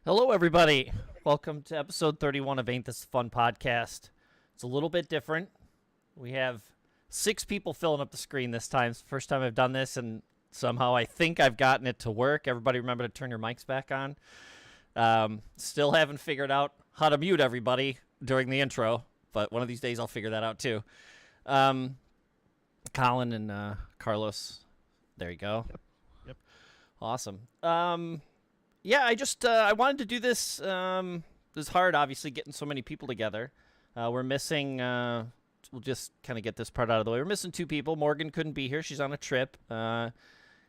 Hello, everybody. Welcome to episode 31 of Ain't This the Fun podcast. It's a little bit different. We have 6 people filling up the screen this time. It's the first time I've done this, and somehow I think I've gotten it to work. Everybody remember to turn your mics back on. Still haven't figured out how to mute everybody during the intro, but one of these days I'll figure that out too. Colin and Carlos, there you go. Yep. Awesome. Yeah, I wanted to do this. It's hard, obviously, getting so many people together. We're missing, we'll just kind of get this part out of the way. We're missing 2 people. Morgan couldn't be here. She's on a trip. And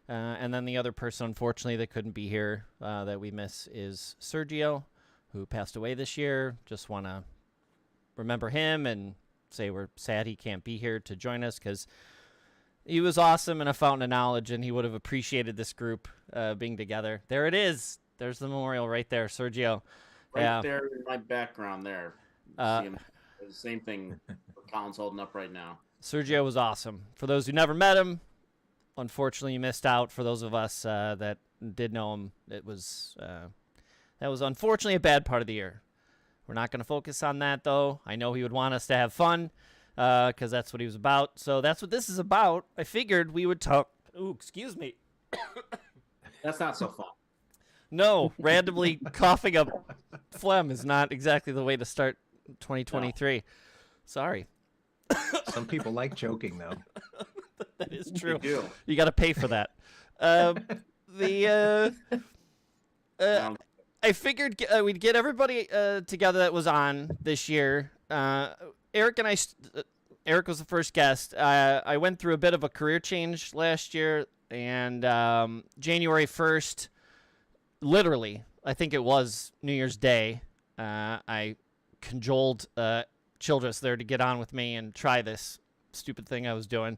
then the other person, unfortunately, that couldn't be here that we miss is Sergio, who passed away this year. Just want to remember him and say we're sad he can't be here to join us because he was awesome and a fountain of knowledge, and he would have appreciated this group being together. There it is. There's the memorial right there, Sergio. Right there in my background there. The same thing Colin's holding up right now. Sergio was awesome. For those who never met him, unfortunately you missed out. For those of us that did know him, that was unfortunately a bad part of the year. We're not going to focus on that, though. I know he would want us to have fun because that's what he was about. So that's what this is about. I figured we would talk. Ooh, excuse me. That's not so fun. No, randomly coughing up phlegm is not exactly the way to start 2023. No. Sorry. Some people like joking, though. That is true. You got to pay for that. I figured we'd get everybody together that was on this year. Erik and I. Erik was the first guest. I went through a bit of a career change last year, and January 1st, literally, I think it was New Year's Day, I cajoled Childress there to get on with me and try this stupid thing I was doing.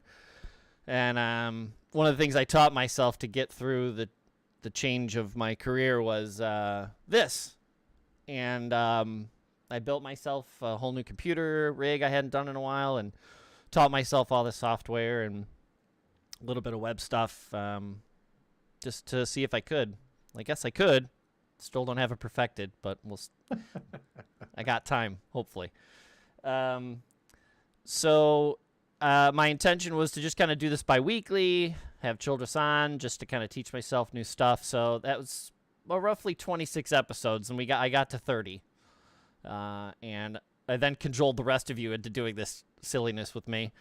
And one of the things I taught myself to get through the change of my career was this. and I built myself a whole new computer rig I hadn't done in a while, and taught myself all the software and a little bit of web stuff, just to see if I could. I guess I could. Still don't have it perfected, but I got time, hopefully. So my intention was to just kind of do this bi-weekly, have Childress on, just to kind of teach myself new stuff. So that was roughly 26 episodes, and I got to 30. And I then cajoled the rest of you into doing this silliness with me,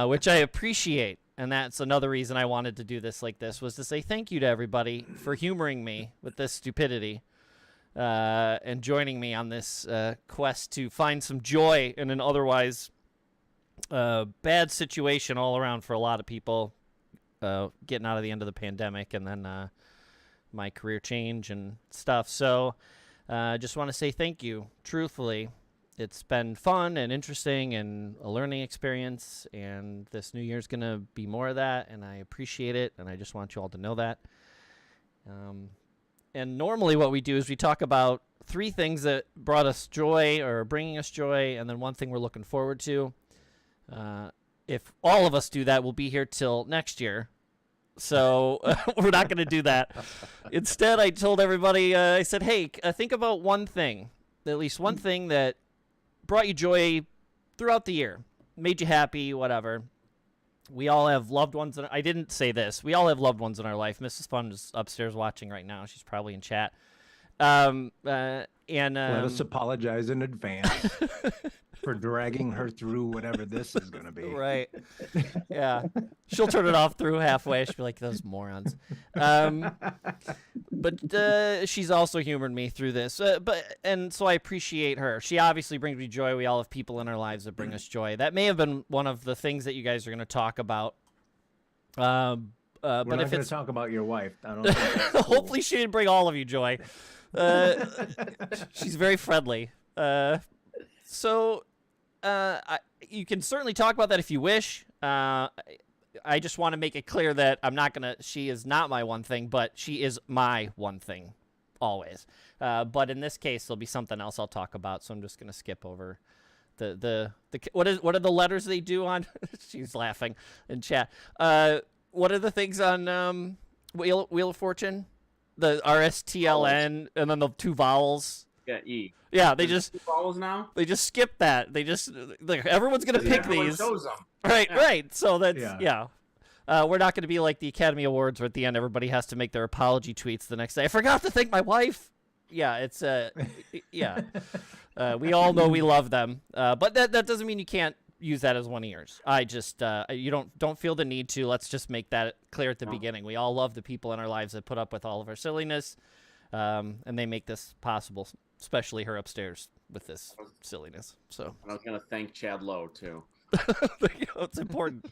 which I appreciate. And that's another reason I wanted to do this like this, was to say thank you to everybody for humoring me with this stupidity, and joining me on this quest to find some joy in an otherwise bad situation all around for a lot of people, getting out of the end of the pandemic, and then my career change and stuff. So I just want to say thank you, truthfully. It's been fun and interesting and a learning experience, and this new year's going to be more of that, and I appreciate it, and I just want you all to know that. And normally what we do is we talk about 3 things that brought us joy or are bringing us joy, and then 1 thing we're looking forward to. If all of us do that, we'll be here till next year. So we're not going to do that. Instead, I told everybody, I said, hey, think about 1 thing, at least 1 thing that brought you joy throughout the year, made you happy, whatever. We all have loved ones. I didn't say this. We all have loved ones in our life. Mrs. Fun is upstairs watching right now. She's probably in chat. Let us apologize in advance for dragging her through whatever this is going to be. Right. Yeah. She'll turn it off through halfway. She'll be like, those morons. But she's also humored me through this. And so I appreciate her. She obviously brings me joy. We all have people in our lives that bring us joy. That may have been one of the things that you guys are going to talk about. We're but not if going it's to talk about your wife. I don't think cool. Hopefully she didn't bring all of you joy. She's very friendly. You can certainly talk about that if you wish. I just want to make it clear that she is not my 1 thing, but she is my 1 thing always. But in this case, there'll be something else I'll talk about. So I'm just going to skip over what are the letters they do on? She's laughing in chat. What are the things on Wheel of Fortune? The RSTLN and then the 2 vowels. Yeah, E. Yeah, they just 2 vowels now. They just skip that. They just everyone's gonna pick these. Shows them. Right, yeah. Right. So that's yeah. We're not gonna be like the Academy Awards where at the end everybody has to make their apology tweets the next day. I forgot to thank my wife. Yeah, it's yeah. We all know we love them, but that doesn't mean you can't use that as one of yours. I just you don't feel the need to. Let's just make that clear at the beginning. We all love the people in our lives that put up with all of our silliness, and they make this possible, especially her upstairs with this silliness. So I was gonna thank Chad Lowe too. It's important.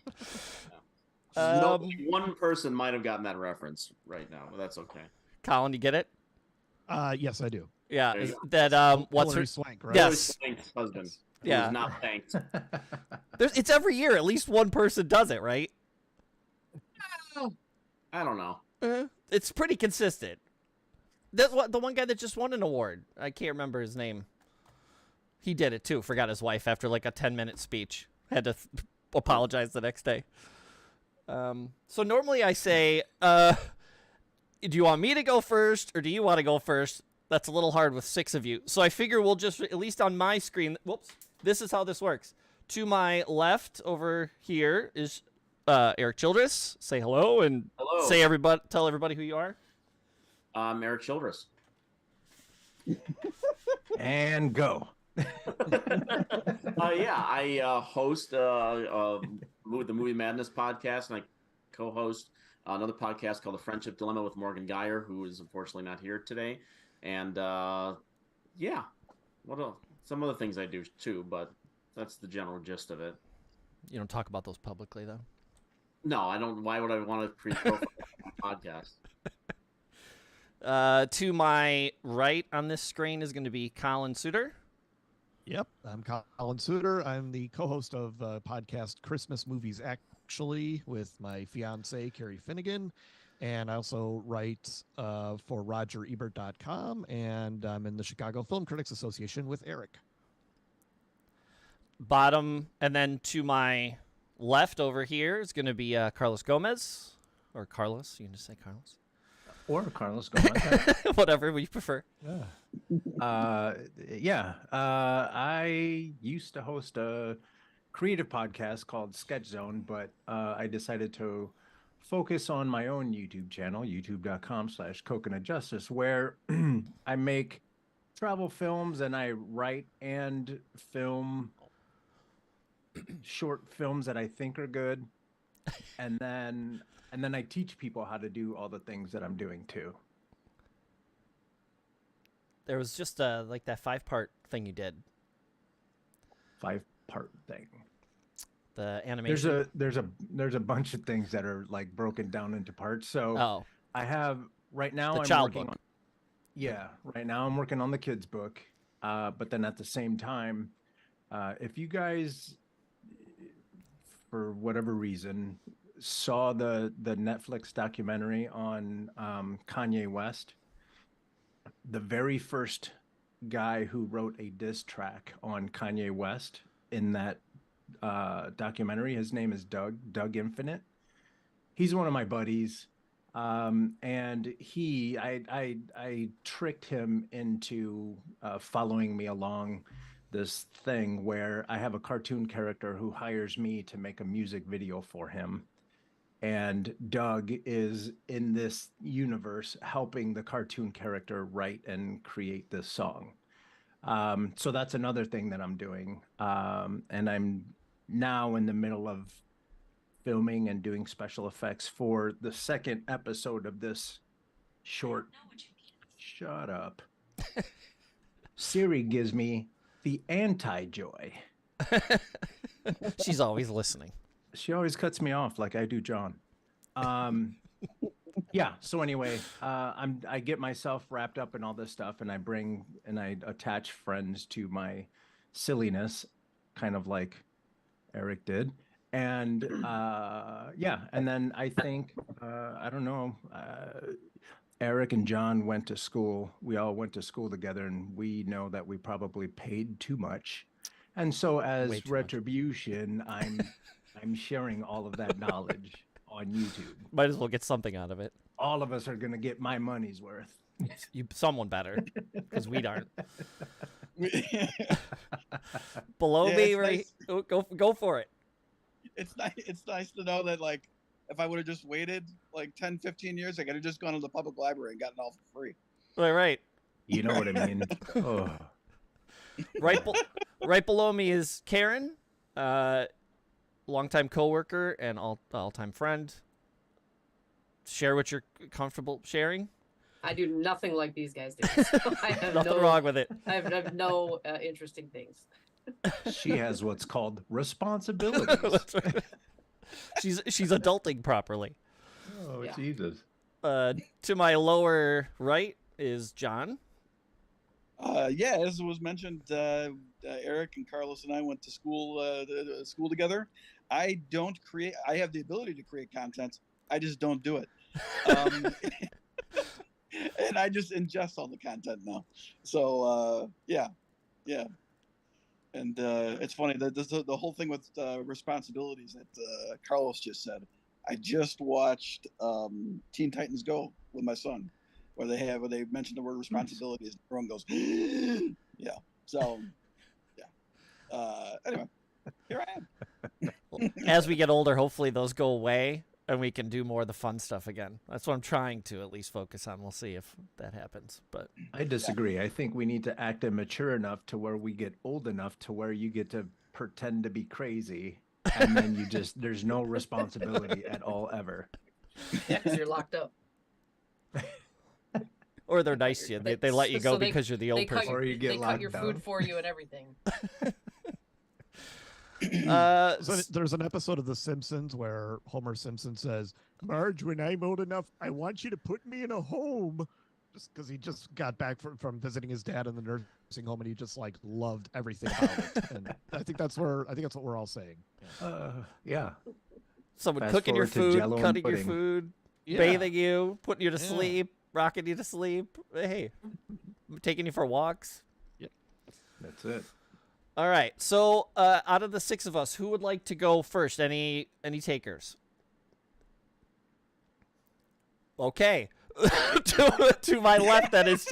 Only 1 person might have gotten that reference right now, but that's okay. Colin, you get it? Yes, I do. Yeah, There you that what's Hillary her Swank, right? Yes. Thanked husband. Yeah. Who was not thanked. It's every year. At least 1 person does it, right? I don't know. It's pretty consistent. That's what the one guy that just won an award. I can't remember his name. He did it too. Forgot his wife after like a 10-minute speech. Had to apologize the next day. So normally I say, do you want me to go first or do you want to go first? That's a little hard with 6 of you. So I figure we'll just, at least on my screen, whoops, this is how this works. To my left over here is Erik Childress. Say hello and Hello. Tell everybody who you are. I'm Erik Childress. And go. I host the Movie Madness podcast, and I co-host another podcast called The Friendship Dilemma with Morgan Geyer, who is unfortunately not here today. And some other things I do too, but that's the general gist of it. You don't talk about those publicly, though? No, I don't. Why would I want to pre-profile my podcast? To my right on this screen is going to be Collin Souter. Yep, I'm Collin Souter. I'm the co-host of podcast Christmas Movies Actually with my fiance Carrie Finnegan. And I also write for RogerEbert.com, and I'm in the Chicago Film Critics Association with Erik. Bottom, and then to my left over here is going to be Carlos Gomez, or Carlos. You can just say Carlos. Or Carlos Gomez. Whatever you prefer. I used to host a creative podcast called Sketch Zone, but I decided to focus on my own YouTube channel, youtube.com/coconutjustice, where I make travel films and I write and film short films that I think are good. And then I teach people how to do all the things that I'm doing too. There was just like that 5-part thing you did. 5-part thing. The animation. There's a bunch of things that are like broken down into parts. So I have right now the I'm child working book. right now I'm working on the kids book. But then at the same time, if you guys for whatever reason saw the Netflix documentary on Kanye West, the very first guy who wrote a diss track on Kanye West in that documentary, his name is Doug Infinite. He's one of my buddies, and I tricked him into following me along this thing where I have a cartoon character who hires me to make a music video for him. And Doug is in this universe helping the cartoon character write and create this song. So that's another thing that I'm doing. And I'm now in the middle of filming and doing special effects for the second episode of this short. Shut up. Siri gives me the anti-joy. She's always listening. She always cuts me off like I do John. Yeah. So anyway, I get myself wrapped up in all this stuff, and I attach friends to my silliness, kind of like Erik did. And and then I think I don't know. Erik and John went to school. We all went to school together, and we know that we probably paid too much. And so, as retribution, I'm sharing all of that knowledge on YouTube. Might as well get something out of it. All of us are going to get my money's worth. Someone better, because we aren't. Below me, right? Nice. Go for it. It's nice to know that, like, if I would have just waited like 10, 15 years, I could have just gone to the public library and gotten it all for free. Right. You know what I mean? Oh. Right below me is Caryn, longtime coworker and all-time friend. Share what you're comfortable sharing. I do nothing like these guys do. So I have nothing wrong with it. I have no interesting things. She has what's called responsibilities. She's adulting properly. Oh, yeah. Jesus. To my lower right is John. As was mentioned, Erik and Carlos and I went to school together. I have the ability to create content. I just don't do it. And I just ingest all the content now. So, yeah. And it's funny that the whole thing with responsibilities that Carlos just said. I just watched Teen Titans Go with my son, where they mentioned the word responsibilities. And everyone goes, yeah. So, yeah. Anyway, here I am. As we get older, hopefully those go away and we can do more of the fun stuff again. That's what I'm trying to at least focus on. We'll see if that happens. But I disagree. Yeah. I think we need to act mature enough to where we get old enough to where you get to pretend to be crazy, and then there's no responsibility at all ever. Yeah, because you're locked up. Or they're nice to you. They let you go because you're the old person. Or you get they cut your food for you and everything. So there's an episode of The Simpsons where Homer Simpson says, "Marge, when I'm old enough, I want you to put me in a home," just because he just got back from visiting his dad in the nursing home, and he just like loved everything about it. And I think that's what we're all saying. Yeah. Someone Fast cooking your forward to food, Jell-O and cutting your pudding. food. bathing you, putting you to Yeah. sleep, rocking you to sleep. Hey, taking you for walks. That's it. All right. So, out of the 6 of us, who would like to go first? Any takers? Okay. to my left, that is.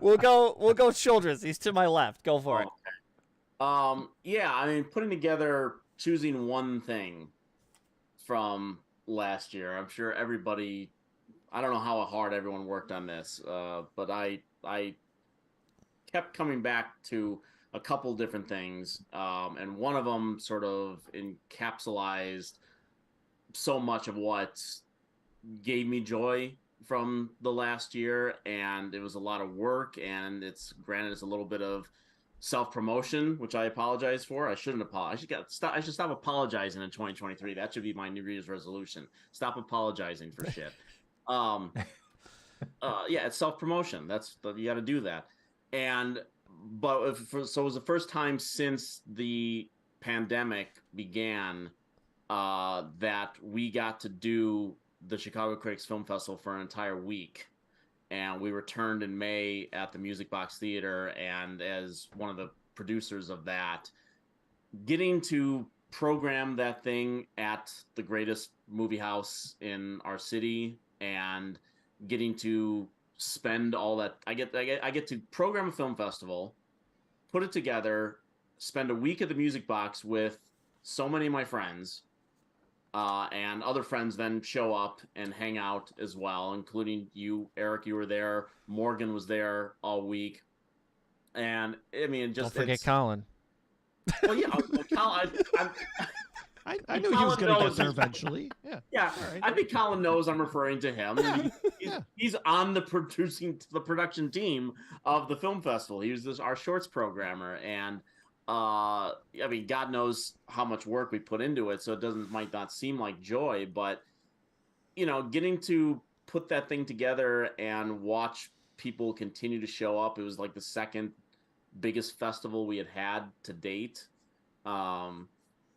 we'll go Childress. He's to my left. Go for it. Yeah, I mean, putting together, choosing one thing from last year. I'm sure everybody. I don't know how hard everyone worked on this, but I kept coming back to a couple different things, and one of them sort of encapsulated so much of what gave me joy from the last year, and it was a lot of work, and it's a little bit of self-promotion, which I apologize for. I shouldn't apologize. I should stop apologizing in 2023. That should be my New Year's resolution. Stop apologizing for shit. Yeah, it's self-promotion. You got to do that. So it was the first time since the pandemic began that we got to do the Chicago Critics Film Festival for an entire week. And we returned in May at the Music Box Theater, and as one of the producers of that, getting to program that thing at the greatest movie house in our city, and getting to spend all that I get to program a film festival, put it together, spend a week at the Music Box with so many of my friends, and other friends then show up and hang out as well, including you, Eric. You were there. Morgan was there all week, and I mean, just Don't forget Colin. Well, yeah, Colin. I knew he was going to get there eventually. Yeah. Yeah. Right. I think Colin knows I'm referring to him. He's on the production team of the film festival. He was our shorts programmer, and I mean, God knows how much work we put into it, so it might not seem like joy, but getting to put that thing together and watch people continue to show up. It was like the second biggest festival we had to date.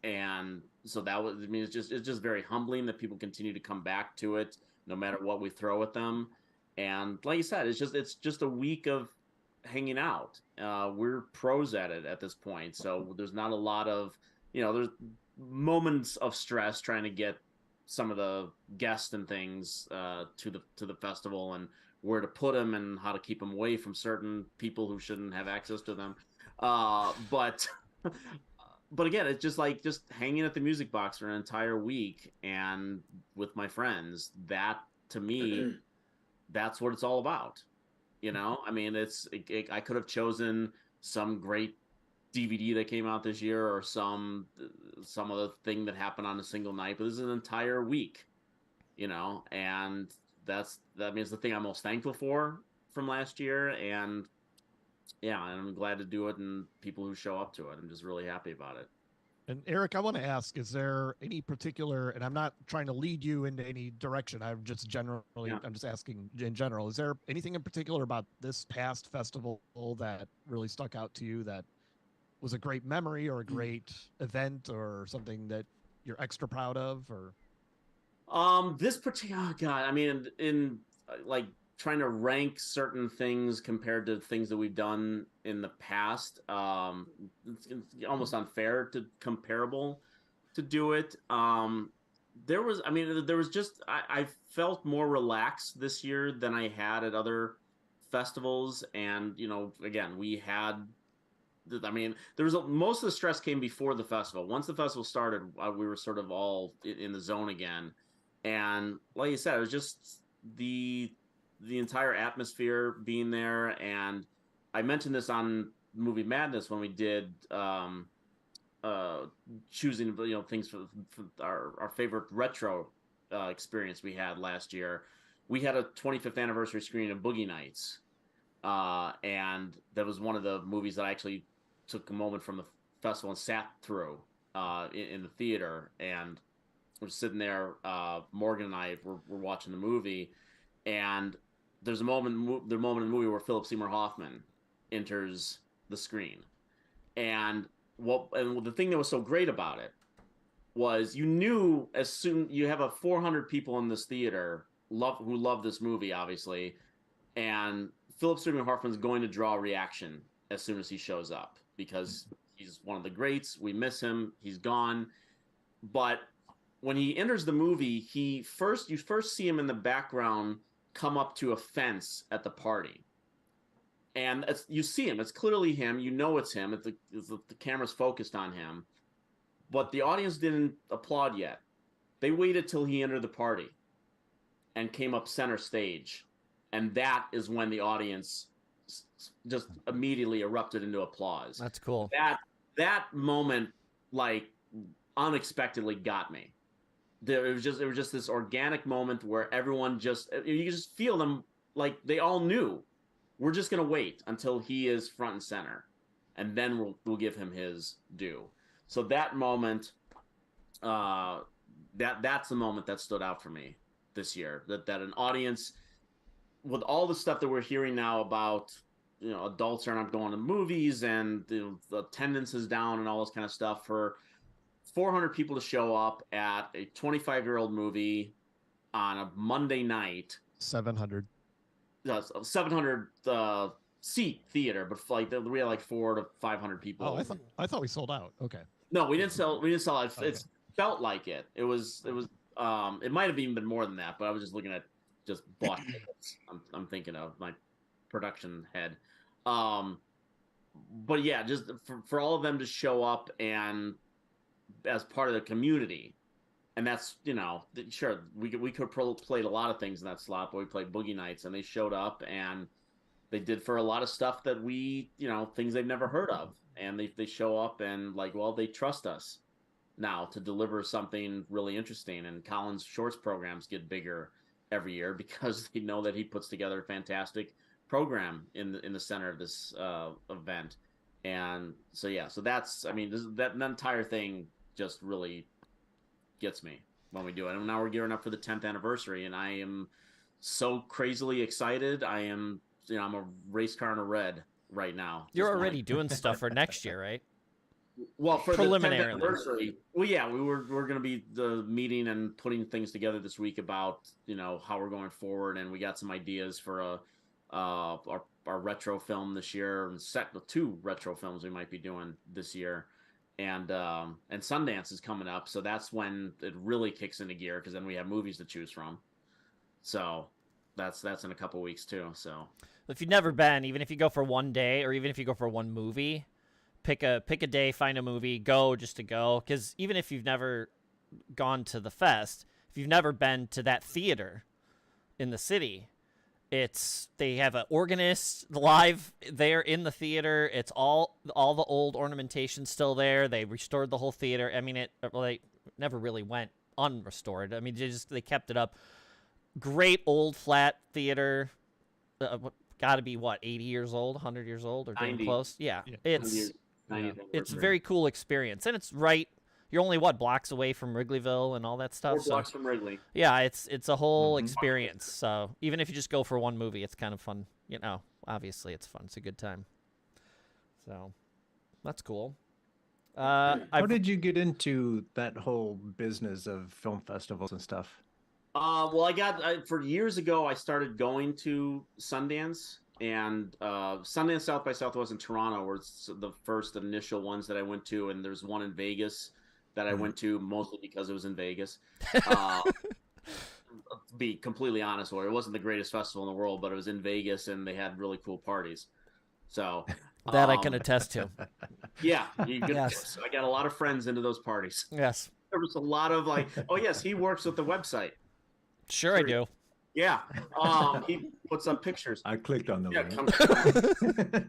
And so that was, I mean, it's just very humbling that people continue to come back to it no matter what we throw at them. And like you said, it's just a week of hanging out. We're pros at it at this point, so there's not a lot of, there's moments of stress trying to get some of the guests and things to the festival, and where to put them and how to keep them away from certain people who shouldn't have access to them. But again, it's just hanging at the Music Box for an entire week and with my friends. That, to me, that's what it's all about. I mean, I could have chosen some great DVD that came out this year, or some other thing that happened on a single night, but this is an entire week, and that means the thing I'm most thankful for from last year. And yeah, I'm glad to do it, and people who show up to it, I'm just really happy about it. And Eric, I want to ask, is there any particular, and I'm not trying to lead you into any direction, I'm just asking in general, is there anything in particular about this past festival that really stuck out to you, that was a great memory or a great event, or something that you're extra proud of? Or this particular, God, I mean, in like trying to rank certain things compared to things that we've done in the past, it's almost unfair to comparable to do it. There was just, I felt more relaxed this year than I had at other festivals. And, again, most of the stress came before the festival. Once the festival started, we were sort of all in the zone again. And like you said, it was just the entire atmosphere being there. And I mentioned this on Movie Madness when we did choosing things for our favorite retro experience we had last year. We had a 25th anniversary screening of Boogie Nights, and that was one of the movies that I actually took a moment from the festival and sat through in the theater. And we're sitting there, Morgan and I were watching the movie, and there's a moment in the movie where Philip Seymour Hoffman enters the screen. And the thing that was so great about it was you knew as soon you have a 400 people in this theater who love this movie, obviously, and Philip Seymour Hoffman's going to draw a reaction as soon as he shows up because he's one of the greats. We miss him. He's gone. But when he enters the movie, you first see him in the background come up to a fence at the party. And you see him. It's clearly him. You know it's him. The camera's focused on him. But the audience didn't applaud yet. They waited till he entered the party and came up center stage. And that is when the audience just immediately erupted into applause. That's cool. That moment, like, unexpectedly got me. It was just this organic moment where everyone you could just feel them, like they all knew we're just gonna wait until he is front and center, and then we'll give him his due. So that moment, that's the moment that stood out for me this year. That an audience, with all the stuff that we're hearing now about, adults are not going to movies and the attendance is down and all this kind of stuff, for 400 people to show up at a 25-year-old movie on a Monday night. 700. 700 seat theater, but like we had like 400 to 500 people. Oh, I thought we sold out. Okay. No, we didn't sell it. Okay. It felt like it. It might have even been more than that, but I was just looking at just bought tickets. I'm thinking of my production head. But yeah, just for all of them to show up and as part of the community, and that's sure we could played a lot of things in that slot, but we played Boogie Nights, and they showed up and they did for a lot of stuff that things they've never heard of, and they show up and they trust us now to deliver something really interesting. And Colin's shorts programs get bigger every year because they know that he puts together a fantastic program in the center of this event. And so that's that entire thing just really gets me when we do it. And now we're gearing up for the 10th anniversary, and I am so crazily excited. I'm a race car in a red right now. You're already doing stuff for next year, right? Well, for preliminarily. The 10th anniversary, we're going to be the meeting and putting things together this week about how we're going forward, and we got some ideas for our retro film this year, and set with 2 retro films we might be doing this year. And Sundance is coming up, so that's when it really kicks into gear, because then we have movies to choose from. So that's in a couple weeks too. So if you've never been, even if you go for one day or even if you go for one movie, pick a day, find a movie, go just to go. Because even if you've never gone to the fest, if you've never been to that theater in the city, they have an organist live there in the theater. It's all the old ornamentation still there. They restored the whole theater. I mean, they never really went unrestored. I mean, they kept it up. Great old flat theater. Got to be 80 years old, 100 years old, or getting close. Yeah. It's a very cool experience, and it's right. You're only blocks away from Wrigleyville and all that stuff. 4 blocks from Wrigley. Yeah, it's a whole experience. So even if you just go for one movie, it's kind of fun. Obviously it's fun. It's a good time. So that's cool. How did you get into that whole business of film festivals and stuff? Well, for years ago, I started going to Sundance, and Sundance South by Southwest in Toronto were the first initial ones that I went to, and there's one in Vegas that I went to mostly because it was in Vegas. To be completely honest with you, it wasn't the greatest festival in the world, but it was in Vegas, and they had really cool parties. So that I can attest to. Yeah, Yes. I got a lot of friends into those parties. Yes. There was a lot of oh yes, he works with the website. Sure, I do. Yeah. He puts up pictures. I clicked on the link.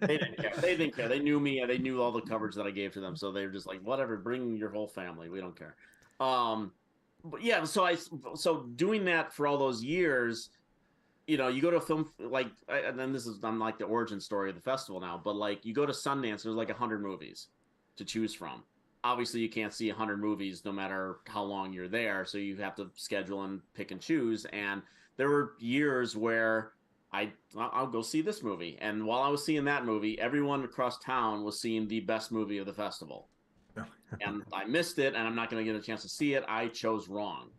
They didn't care. They didn't care. They knew me. They knew all the coverage that I gave to them. So they were just like, whatever, bring your whole family. We don't care. But yeah, so doing that for all those years, you go to a film and then I'm like the origin story of the festival now, but you go to Sundance, there's 100 movies to choose from. Obviously, you can't see 100 movies no matter how long you're there, so you have to schedule and pick and choose. And there were years where I'll go see this movie, and while I was seeing that movie, everyone across town was seeing the best movie of the festival. and I missed it, and I'm not going to get a chance to see it. I chose wrong.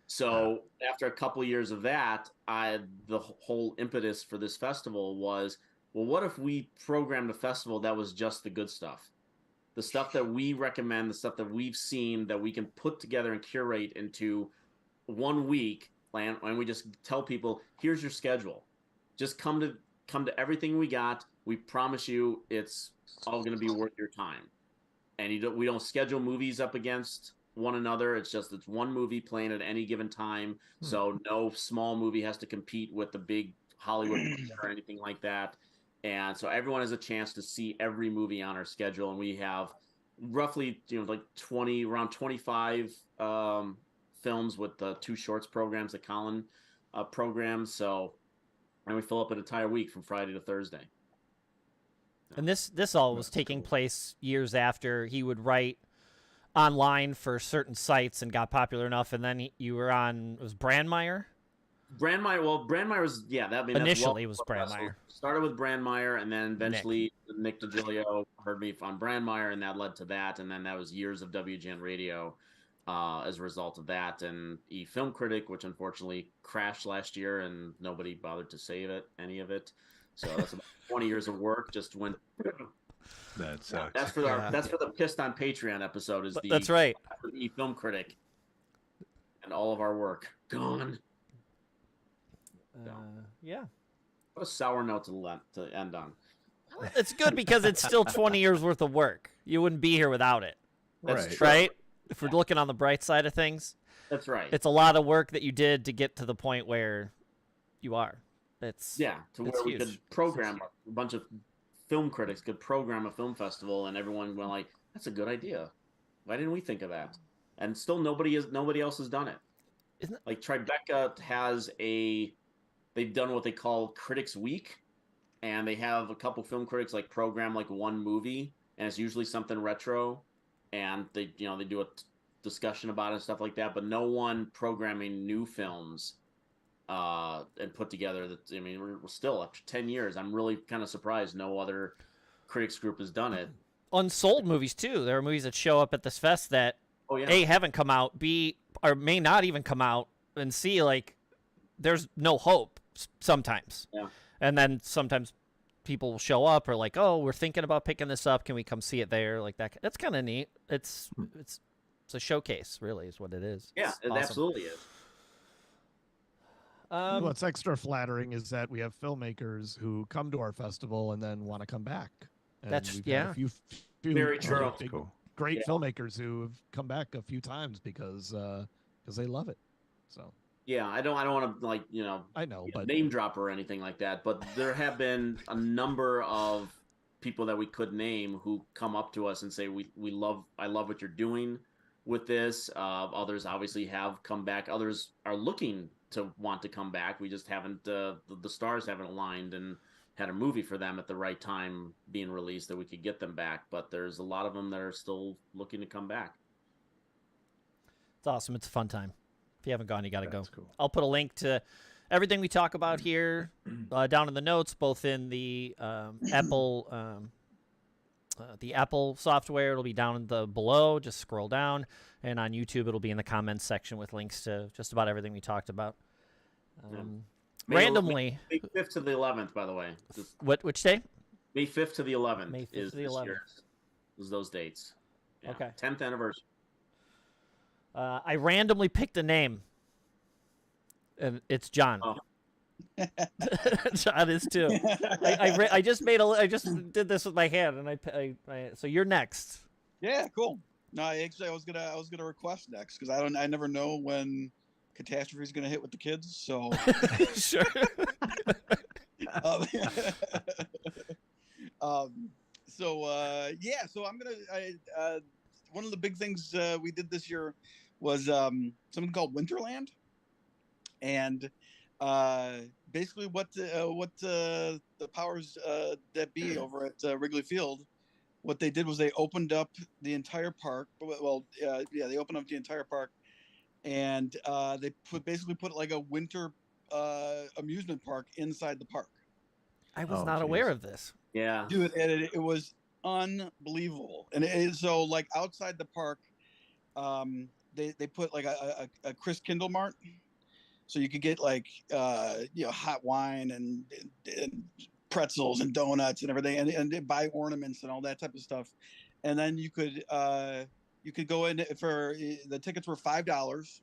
So after a couple of years of that, the whole impetus for this festival was, well, what if we programmed a festival that was just the good stuff? The stuff that we recommend, the stuff that we've seen, that we can put together and curate into 1 week, and we just tell people, here's your schedule. Just come to everything we got. We promise you it's all going to be worth your time. And we don't schedule movies up against one another. It's one movie playing at any given time. So no small movie has to compete with the big Hollywood or anything like that. And so everyone has a chance to see every movie on our schedule. And we have roughly, like around 25 films with the 2 shorts programs that Colin programs. So, and we fill up an entire week from Friday to Thursday. And this all was taking place years after he would write online for certain sites and got popular enough, and then you were on, it was Brandmeier? Brandmeier was, initially it was Brandmeier. Started with Brandmeier, and then eventually Nick DiGilio heard me on Brandmeier, and that led to that, and then that was years of WGN radio as a result of that, and Film Critic, which unfortunately crashed last year, and nobody bothered to save any of it. So that's about 20 years of work just went. That sucks. That's for the Pissed on Patreon episode. That's right. Film Critic, and all of our work gone. Yeah. What a sour note to end on. It's good because it's still 20 years worth of work. You wouldn't be here without it. That's true. Right? If we're looking on the bright side of things. That's right. It's a lot of work that you did to get to the point where you are. To where we could program a bunch of film critics could program a film festival, and everyone went like, "That's a good idea. Why didn't we think of that?" And still, nobody else has done it. Isn't it? Like Tribeca has they've done what they call Critics Week, and they have a couple film critics like program like one movie, and it's usually something retro, and they do a discussion about it and stuff like that. But no one programming new films. And put together we're still after 10 years. I'm really kind of surprised no other critics group has done it. Unsold movies too. There are movies that show up at this fest that A, haven't come out, B, or may not even come out, and C, like there's no hope sometimes. Yeah. And then sometimes people will show up or like, oh, we're thinking about picking this up. Can we come see it there? Like that. That's kind of neat. It's a showcase, really, is what it is. Yeah, it's it awesome. absolutely is. What's extra flattering is that we have filmmakers who come to our festival and then want to come back. And we've had a few very true. Great filmmakers who have come back a few times because they love it. So I don't want to I know, but name drop or anything like that. But there have been a number of people that we could name who come up to us and say I love what you're doing with this. Others obviously have come back. Others are looking to want to come back. We just haven't the stars haven't aligned and had a movie for them at the right time being released that we could get them back. But there's a lot of them that are still looking to come back. It's awesome. It's a fun time. If you haven't gone, you got to go. Cool. I'll put a link to everything we talk about here down in the notes, both in the Apple software. It'll be down in the below. Just scroll down. And on YouTube, it'll be in the comments section with links to just about everything we talked about. Randomly. May 5th to the 11th, by the way. Which day? May 5th to the 11th. May 5th to the 11th. Is those dates. Yeah. Okay. 10th anniversary. I randomly picked a name. And it's John. Oh. John is too. I just did this with my hand, and so you're next. Yeah, cool. No, actually, I was gonna request next because I never know when catastrophe is gonna hit with the kids. So sure. So I'm gonna. One of the big things we did this year was something called Winterland, and basically what the powers that be over at Wrigley Field. What they did was they opened up the entire park. They opened up the entire park, and they basically put like a winter amusement park inside the park. I was not aware of this. Yeah, Dude, it was unbelievable. And it is so like outside the park, they put like a Chris Kindle Mart, so you could get like hot wine and pretzels and donuts and everything, and buy ornaments and all that type of stuff. And then you could go in for the tickets were $5,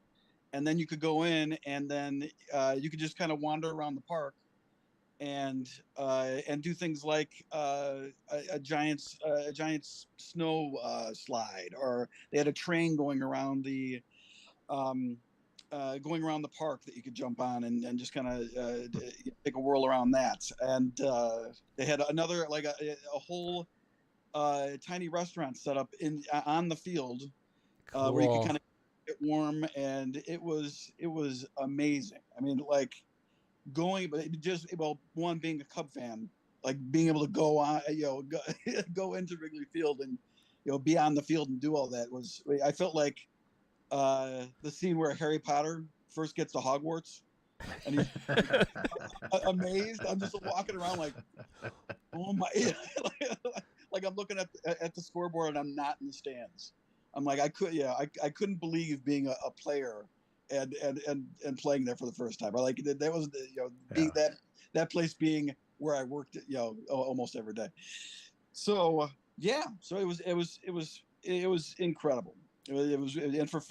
and then you could go in and then you could just kind of wander around the park and do things like a giant snow slide, or they had a train going around the park that you could jump on and just kind of take a whirl around that. And they had another like a whole tiny restaurant set up on the field where you could kind of get warm, and it was amazing. I mean, like going, but one, being a Cub fan, like being able to go on, go into Wrigley Field and be on the field and do all that I felt like the scene where Harry Potter first gets to Hogwarts and he's amazed. I'm just walking around like, oh my, like I'm looking at the scoreboard and I'm not in the stands. I'm like, I couldn't believe being a player and playing there for the first time. I like that was being that place being where I worked almost every day. So so it was incredible. It was and for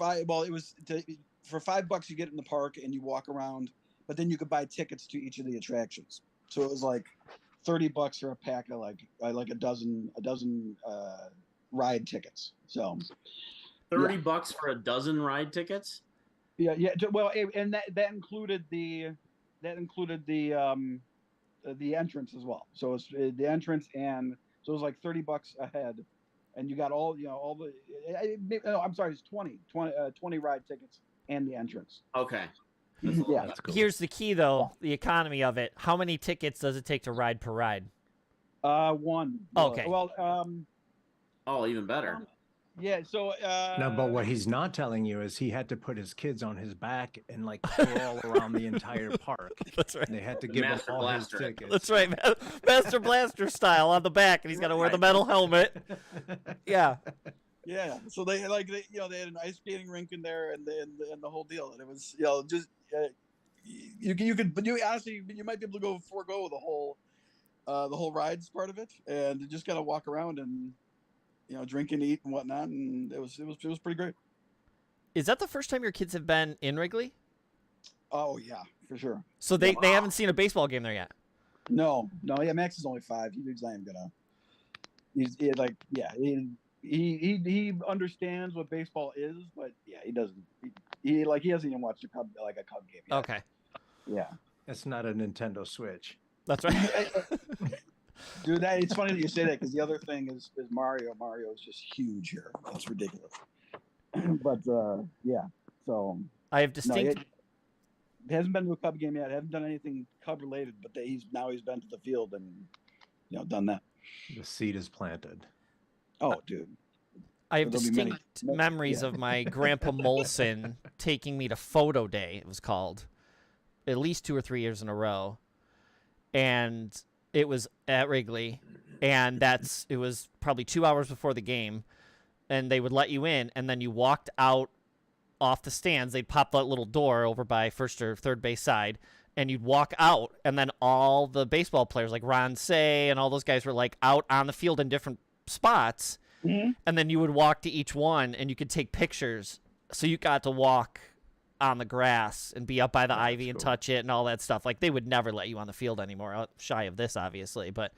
for $5 you get in the park and you walk around, but then you could buy tickets to each of the attractions. So it was like $30 for a pack of like a dozen ride tickets. So $30 for a dozen ride tickets. Yeah. Well, and that included the entrance as well. So it's the entrance, and so it was like $30 a head, and you got all the. I'm sorry, it's 20 ride tickets and the entrance. Okay. Yeah. That's cool. Here's the key, though: the economy of it. How many tickets does it take to ride per ride? One. Okay. Well. Oh, even better. Yeah. So. No, but what he's not telling you is he had to put his kids on his back and like crawl around the entire park. That's right. And they had to give him Master all Blaster. his tickets. That's right, Master Blaster style on the back, and he's got to wear the metal helmet. Yeah. Yeah, so they had an ice skating rink in there, and the whole deal, and it was just you honestly might be able to forego the whole rides part of it, and just kind of walk around and drink and eat and whatnot, and it was pretty great. Is that the first time your kids have been in Wrigley? Oh yeah, for sure. So they haven't seen a baseball game there yet? No, yeah, Max is only 5. He's not even gonna. He understands what baseball is, but yeah, he doesn't. He hasn't even watched a Cub game yet. Okay. Yeah. That's not a Nintendo Switch. That's right. Dude, it's funny that you say that, because the other thing is Mario. Mario is just huge here. It's ridiculous. But yeah, so I have distinct. He hasn't been to a Cub game yet. Hasn't done anything Cub related, but he's been to the field and done that. The seed is planted. Oh, dude. I have There'll be many- distinct memories of my grandpa Molson taking me to photo day, it was called, at least 2 or 3 years in a row. And it was at Wrigley, and it was probably 2 hours before the game, and they would let you in, and then you walked out off the stands. They'd pop that little door over by first or third base side, and you'd walk out, and then all the baseball players like Ron Say and all those guys were like out on the field in different spots. Mm-hmm. And then you would walk to each one, and you could take pictures. So you got to walk on the grass and be up by the ivy and touch it and all that stuff. Like, they would never let you on the field anymore, shy of this, obviously. But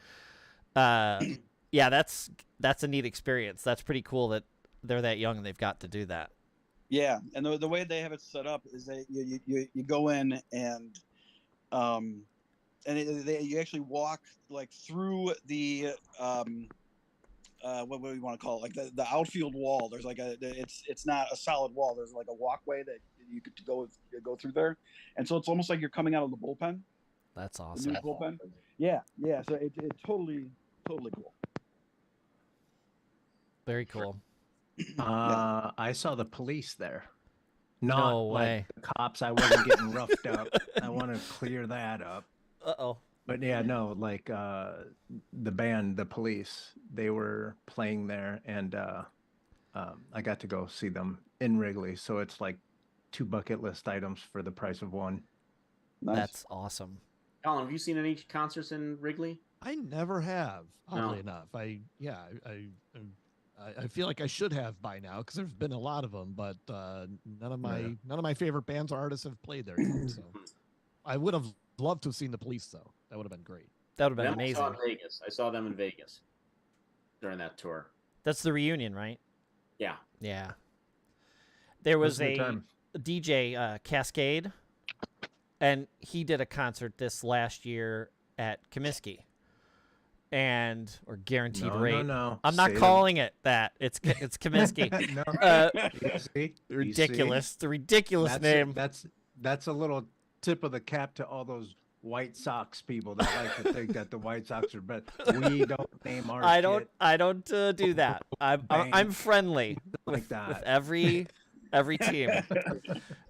yeah, that's a neat experience. That's pretty cool that they're that young and they've got to do that. Yeah, and the way they have it set up is that you go in and you actually walk like through the what do you want to call it? Like the outfield wall. There's like it's not a solid wall. There's like a walkway that you could go through there, and so it's almost like you're coming out of the bullpen. That's The awesome. new bullpen. Yeah. So it's totally cool. Very cool. I saw the police there. No Not way. like the cops. I wasn't getting roughed up. I want to clear that up. Uh-oh. But yeah, no, like the band, the Police, they were playing there, and I got to go see them in Wrigley. So it's like 2 bucket list items for the price of one. Nice. That's awesome. Colin, have you seen any concerts in Wrigley? I never have, oddly No. enough. I feel like I should have by now because there's been a lot of them, but none of my favorite bands or artists have played there yet. So I would have loved to have seen the Police, though. That would have been great. That would have been Them I amazing. saw in Vegas. I saw them in Vegas during that tour. That's the reunion, right? Yeah. Yeah. There was It was a good a time. DJ Cascade, and he did a concert this last year at Comiskey, or Guaranteed No, Rate. no. I'm not Say them. calling it that. It's Comiskey. No. You see? You Ridiculous. see? The ridiculous That's name. That's a little tip of the cap to all those White Sox people that like to think that the White Sox are better. We don't name our I don't. shit I don't do that. I'm Bang. friendly like with that. every team.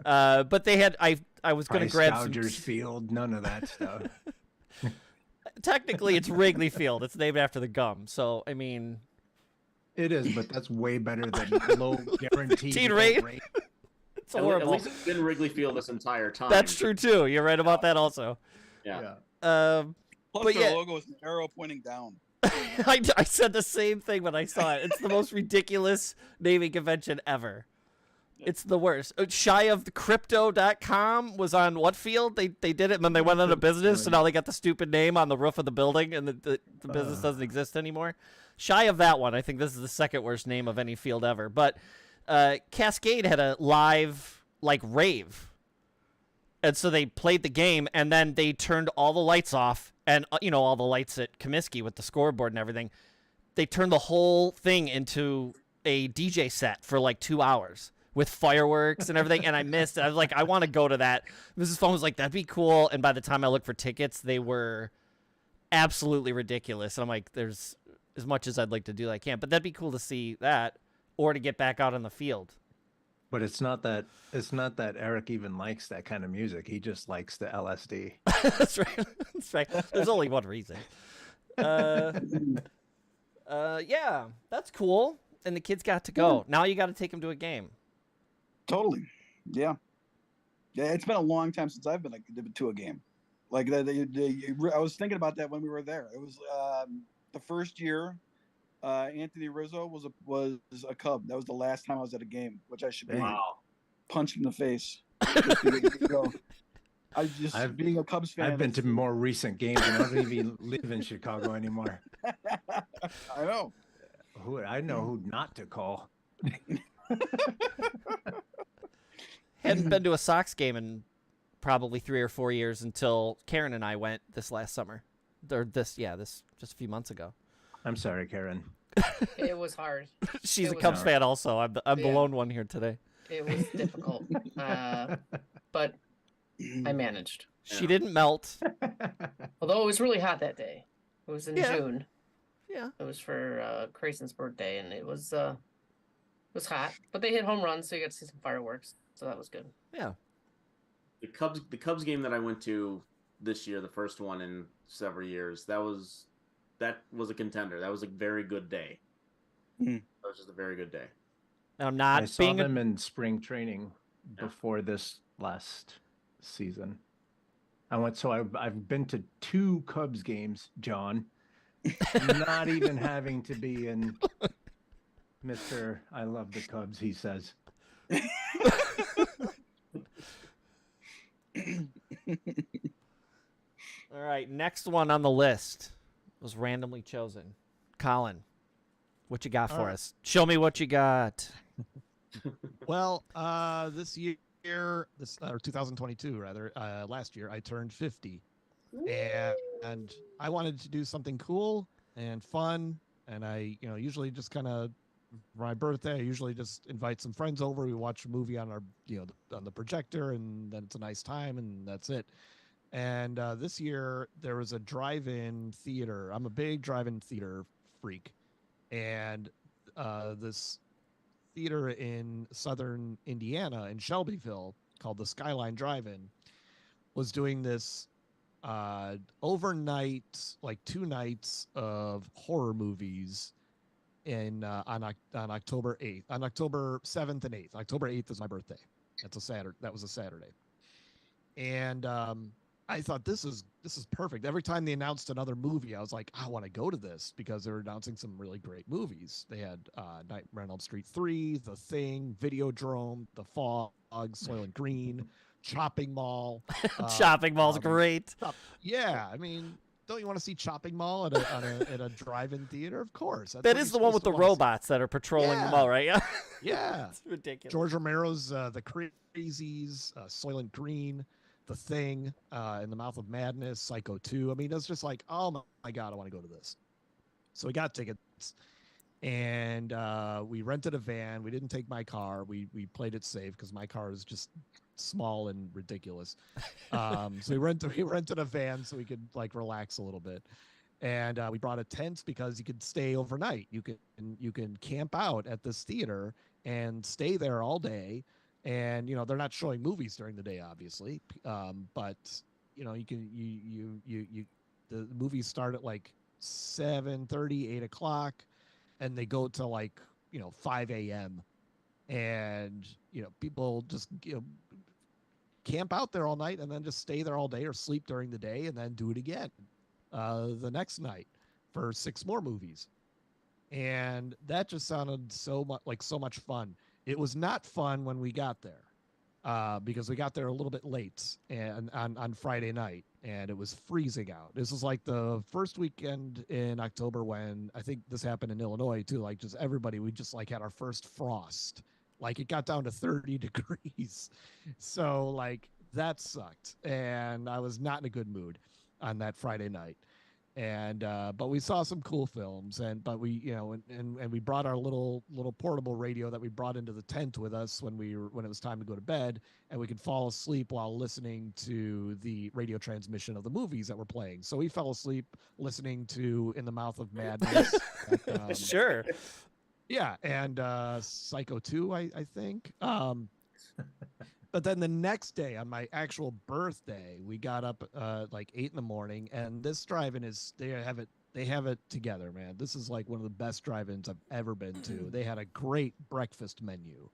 But they had. I was going to Price grab some. Gougers Field, none of that stuff. Technically, it's Wrigley Field. It's named after the gum. So I mean, It is, but that's way better than low guaranteed Guaranteed rate. rate. it's At horrible. least it's been Wrigley Field this entire time. That's true too. You're right about that also. Yeah. Um, Plus, But their yeah. logo is an arrow pointing down. I said the same thing when I saw it. It's the most ridiculous naming convention ever. It's the worst. Shy of the crypto.com was on what field? They did it and then they went out of business, so now they got the stupid name on the roof of the building and the business doesn't exist anymore. Shy of that one, I think this is the second worst name of any field ever. But Cascade had a live rave. And so they played the game, and then they turned all the lights off, and all the lights at Comiskey with the scoreboard and everything. They turned the whole thing into a DJ set for 2 hours with fireworks and everything. And I missed it. I was like, I want to go to that. Mrs. Phone was like, that'd be cool. And by the time I looked for tickets, they were absolutely ridiculous. And I'm like, there's as much as I'd like to do, I can't. But that'd be cool to see that, or to get back out on the field. But it's not that Erik even likes that kind of music. He just likes the LSD. That's right. That's right. There's only one reason. Yeah, that's cool. And the kids got to go. Now you got to take them to a game. Totally. Yeah. Yeah, it's been a long time since I've been to a game. I was thinking about that when we were there. It was the first year Anthony Rizzo was a Cub. That was the last time I was at a game, which I should be punched in the face. Being a Cubs fan. I've been to more recent games, and I don't even live in Chicago anymore. I know. I know who not to call. Hadn't been to a Sox game in probably 3 or 4 years until Caryn and I went this last summer. This just a few months ago. I'm sorry, Caryn. It was hard. She's It a was Cubs hard. fan also. I'm the Yeah. lone one here today. It was difficult, but I managed. She didn't melt. Although it was really hot that day. It was in Yeah. June. Yeah. It was for Grayson's birthday, and it was hot. But they hit home runs, so you got to see some fireworks. So that was good. Yeah. The Cubs game that I went to this year, the first one in several years, that was a contender. That was a very good day. Mm. That was just a very good day. Now, I not saw being them in spring training Yeah. before this last season. I've been to 2 Cubs games, John. Not even having to be in Mr. I love the Cubs, he says. All right, next one on the list was randomly chosen. Colin, what you got for All right. us? Show me what you got. Well, this year, or 2022 rather, last year I turned 50, and I wanted to do something cool and fun, and I, usually just kind of for my birthday, I usually just invite some friends over. We watch a movie on our, on the projector, and then it's a nice time, and that's it. And this year there was a drive-in theater. I'm a big drive-in theater freak, and this theater in southern Indiana in Shelbyville called the Skyline Drive-In was doing this overnight, like 2 nights of horror movies on October 8th, on October 7th and 8th. October 8th is my birthday. That's a Saturday. That was a Saturday. And I thought this is perfect. Every time they announced another movie, I was like, I want to go to this because they were announcing some really great movies. They had Nightmare on Elm Street 3, The Thing, Videodrome, The Fog, Soylent Green, Chopping Mall. Chopping Mall's great. Yeah, I mean, don't you want to see Chopping Mall at a drive-in theater? Of course. That is the one with the robots that are patrolling the mall, right? Yeah. Yeah. It's ridiculous. George Romero's The Crazies, Soylent Green, The Thing, In the Mouth of Madness, Psycho 2. I mean, it's just like, oh my God, I want to go to this. So we got tickets, and we rented a van. We didn't take my car. We played it safe because my car is just small and ridiculous. So we rented a van so we could like relax a little bit. And we brought a tent because you could stay overnight. You can camp out at this theater and stay there all day. And they're not showing movies during the day, obviously. But the movies start at like 7:30, 8 o'clock, and they go to like 5 a.m. And people just camp out there all night and then just stay there all day or sleep during the day and then do it again the next night for 6 more movies. And that just sounded so much fun. It was not fun when we got there because we got there a little bit late and on Friday night, and it was freezing out. This was like the first weekend in October when I think this happened in Illinois too. Like just everybody, we just like had our first frost. Like it got down to 30 degrees. So like that sucked. And I was not in a good mood on that Friday night. And but we saw some cool films, but we and we brought our little portable radio that we brought into the tent with us when it was time to go to bed, and we could fall asleep while listening to the radio transmission of the movies that were playing. So we fell asleep listening to In the Mouth of Madness. Sure. Yeah, and Psycho 2, I think. But then the next day, on my actual birthday, we got up like 8 in the morning, and this drive-in they have it together, man. This is like one of the best drive-ins I've ever been to. They had a great breakfast menu.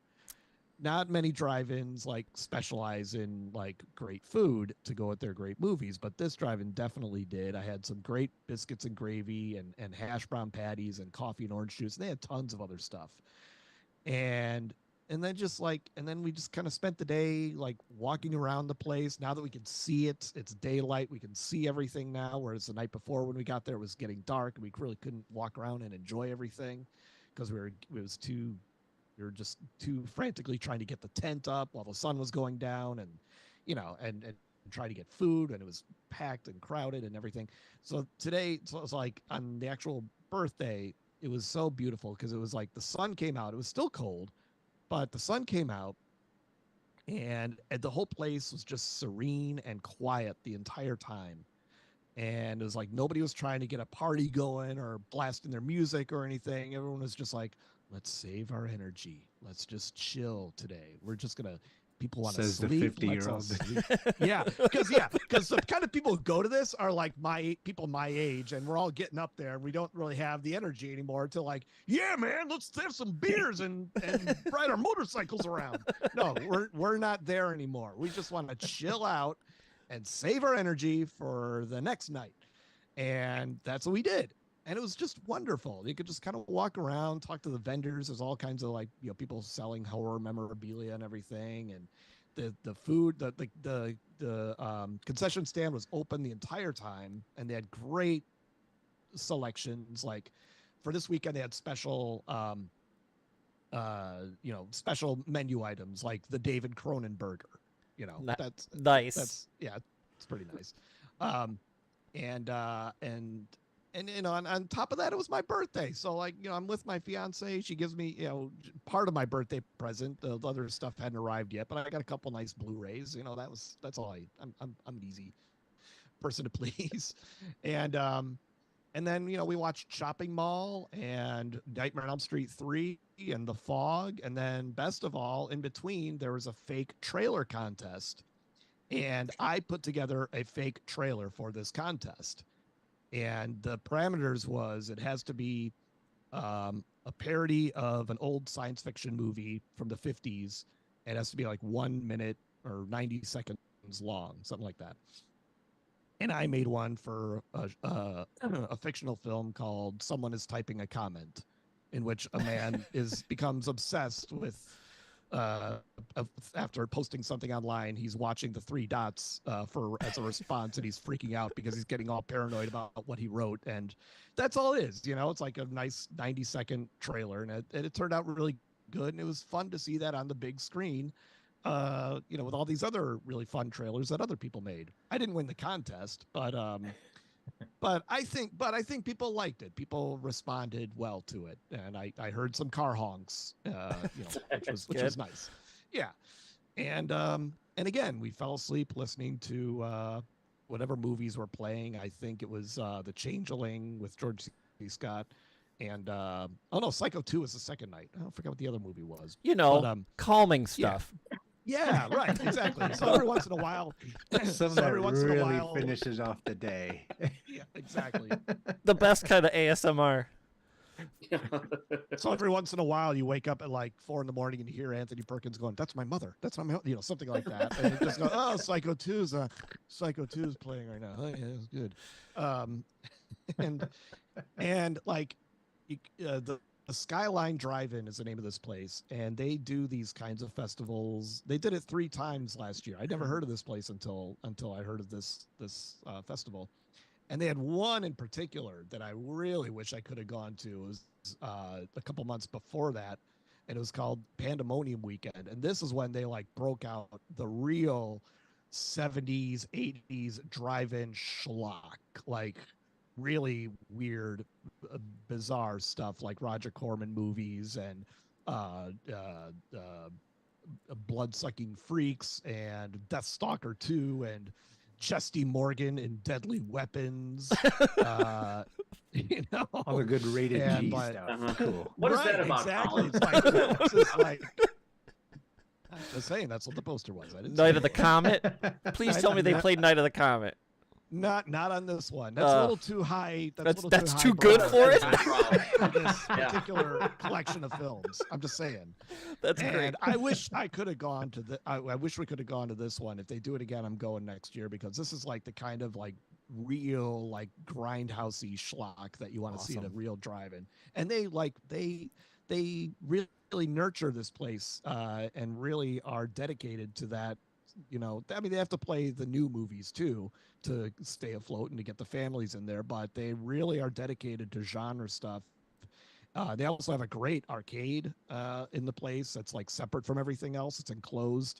Not many drive-ins like specialize in like great food to go with their great movies, but this drive-in definitely did. I had some great biscuits and gravy and hash brown patties and coffee and orange juice. And they had tons of other stuff. And then we just kind of spent the day like walking around the place. Now that we can see it, it's daylight. We can see everything now, whereas the night before when we got there, it was getting dark and we really couldn't walk around and enjoy everything because we were just too frantically trying to get the tent up while the sun was going down and try to get food, and it was packed and crowded and everything. So today, so it was like on the actual birthday, it was so beautiful because it was like the sun came out. It was still cold, but the sun came out, and the whole place was just serene and quiet the entire time. And it was like nobody was trying to get a party going or blasting their music or anything. Everyone was just like, let's save our energy. Let's just chill today. We're just going to, people want to sleep. Says the 50-year-old. Yeah, because the kind of people who go to this are like people my age, and we're all getting up there, and we don't really have the energy anymore to like, yeah, man, let's have some beers and ride our motorcycles around. No, we're not there anymore. We just want to chill out and save our energy for the next night. And that's what we did. And it was just wonderful. You could just kind of walk around, talk to the vendors. There's all kinds of like, people selling horror memorabilia and everything. And the food, the concession stand was open the entire time, and they had great selections. Like for this weekend, they had special, special menu items like the David Cronin burger. That's nice. It's pretty nice. And on top of that, it was my birthday. So like, I'm with my fiance. She gives me, part of my birthday present. The other stuff hadn't arrived yet, but I got a couple nice Blu-rays. That's all I'm an easy person to please. And then, we watched Shopping Mall and Nightmare on Elm Street 3 and The Fog. And then best of all, in between, there was a fake trailer contest. And I put together a fake trailer for this contest. And the parameters was it has to be a parody of an old science fiction movie from the 50s. It has to be like 1 minute or 90 seconds long, something like that. And I made one for a fictional film called Someone is Typing a Comment, in which a man becomes obsessed with after posting something online, he's watching the 3 dots as a response, and he's freaking out because he's getting all paranoid about what he wrote. And that's all it is. It's like a nice 90-second trailer, and it turned out really good. And it was fun to see that on the big screen, with all these other really fun trailers that other people made. I didn't win the contest, but I think people liked it. People responded well to it, and I heard some car honks, which was nice. Yeah, and again, we fell asleep listening to whatever movies were playing. I think it was The Changeling with George C. Scott, and Psycho 2 was the second night. I don't forget what the other movie was. Calming stuff. Yeah, right, exactly. So every once in a while, finishes off the day. Yeah, exactly. The best kind of ASMR. So every once in a while, you wake up at like 4 a.m. and you hear Anthony Perkins going, "That's my mother. That's my mother," something like that. And you just go, "Oh, Psycho 2's playing right now. Oh, yeah, it's good." And like the Skyline Drive-In is the name of this place, and they do these kinds of festivals. They did it 3 times last year. I'd never heard of this place until I heard of this festival. And they had one in particular that I really wish I could have gone to. It was a couple months before that, and it was called Pandemonium Weekend. And this is when they like broke out the real 70s, 80s drive-in schlock, like really weird, bizarre stuff like Roger Corman movies and Blood-Sucking Freaks and Deathstalker 2 and Chesty Morgan in Deadly Weapons. All the good rated G stuff. Cool. What is that about? Exactly. Colin? It's like I'm just saying that's what the poster was. Night of the Comet. Please tell me they played Night of the Comet. Not on this one. That's a little too high. That's too good for it. For this particular collection of films. I'm just saying. That's great. I wish I could have gone to I wish we could have gone to this one. If they do it again, I'm going next year because this is like the kind of like real like grindhousey schlock that you want to see at a real drive-in. And they really nurture this place and really are dedicated to that. They have to play the new movies too to stay afloat and to get the families in there, but they really are dedicated to genre stuff. They also have a great arcade in the place that's like separate from everything else. It's enclosed.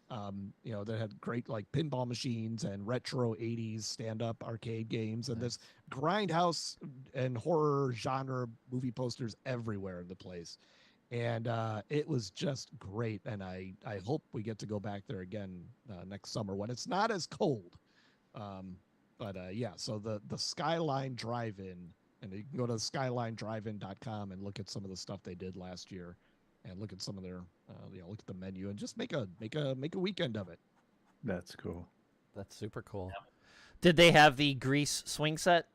They had great like pinball machines and retro 80s stand-up arcade games and this grindhouse and horror genre movie posters everywhere in the place. And it was just great. And I hope we get to go back there again next summer when it's not as cold. So the Skyline Drive-In, and you can go to skylinedrivein.com and look at some of the stuff they did last year and look at some of their, look at the menu and just make a weekend of it. That's cool. That's super cool. Yeah. Did they have the Grease swing set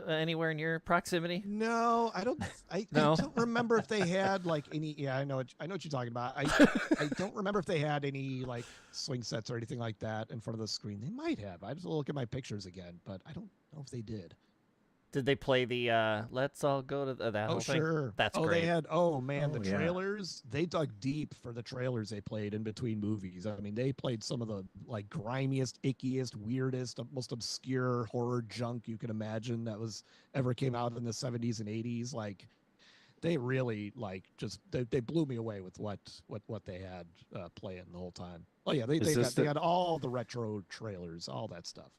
anywhere in your proximity? No, I don't. I don't remember if they had like any. Yeah, I know what you're talking about. I don't remember if they had any like swing sets or anything like that in front of the screen. They might have. I just look at my pictures again, but I don't know if they did. Did they play the "Let's All Go to that whole thing"? Sure. That's great. They had. The trailers. They dug deep for the trailers they played in between movies. I mean, they played some of the like grimiest, ickiest, weirdest, most obscure horror junk you could imagine that was ever came out in the 70s and 80s. Like, they really like just they blew me away with what they had playing the whole time. Oh yeah, they had all the retro trailers, all that stuff.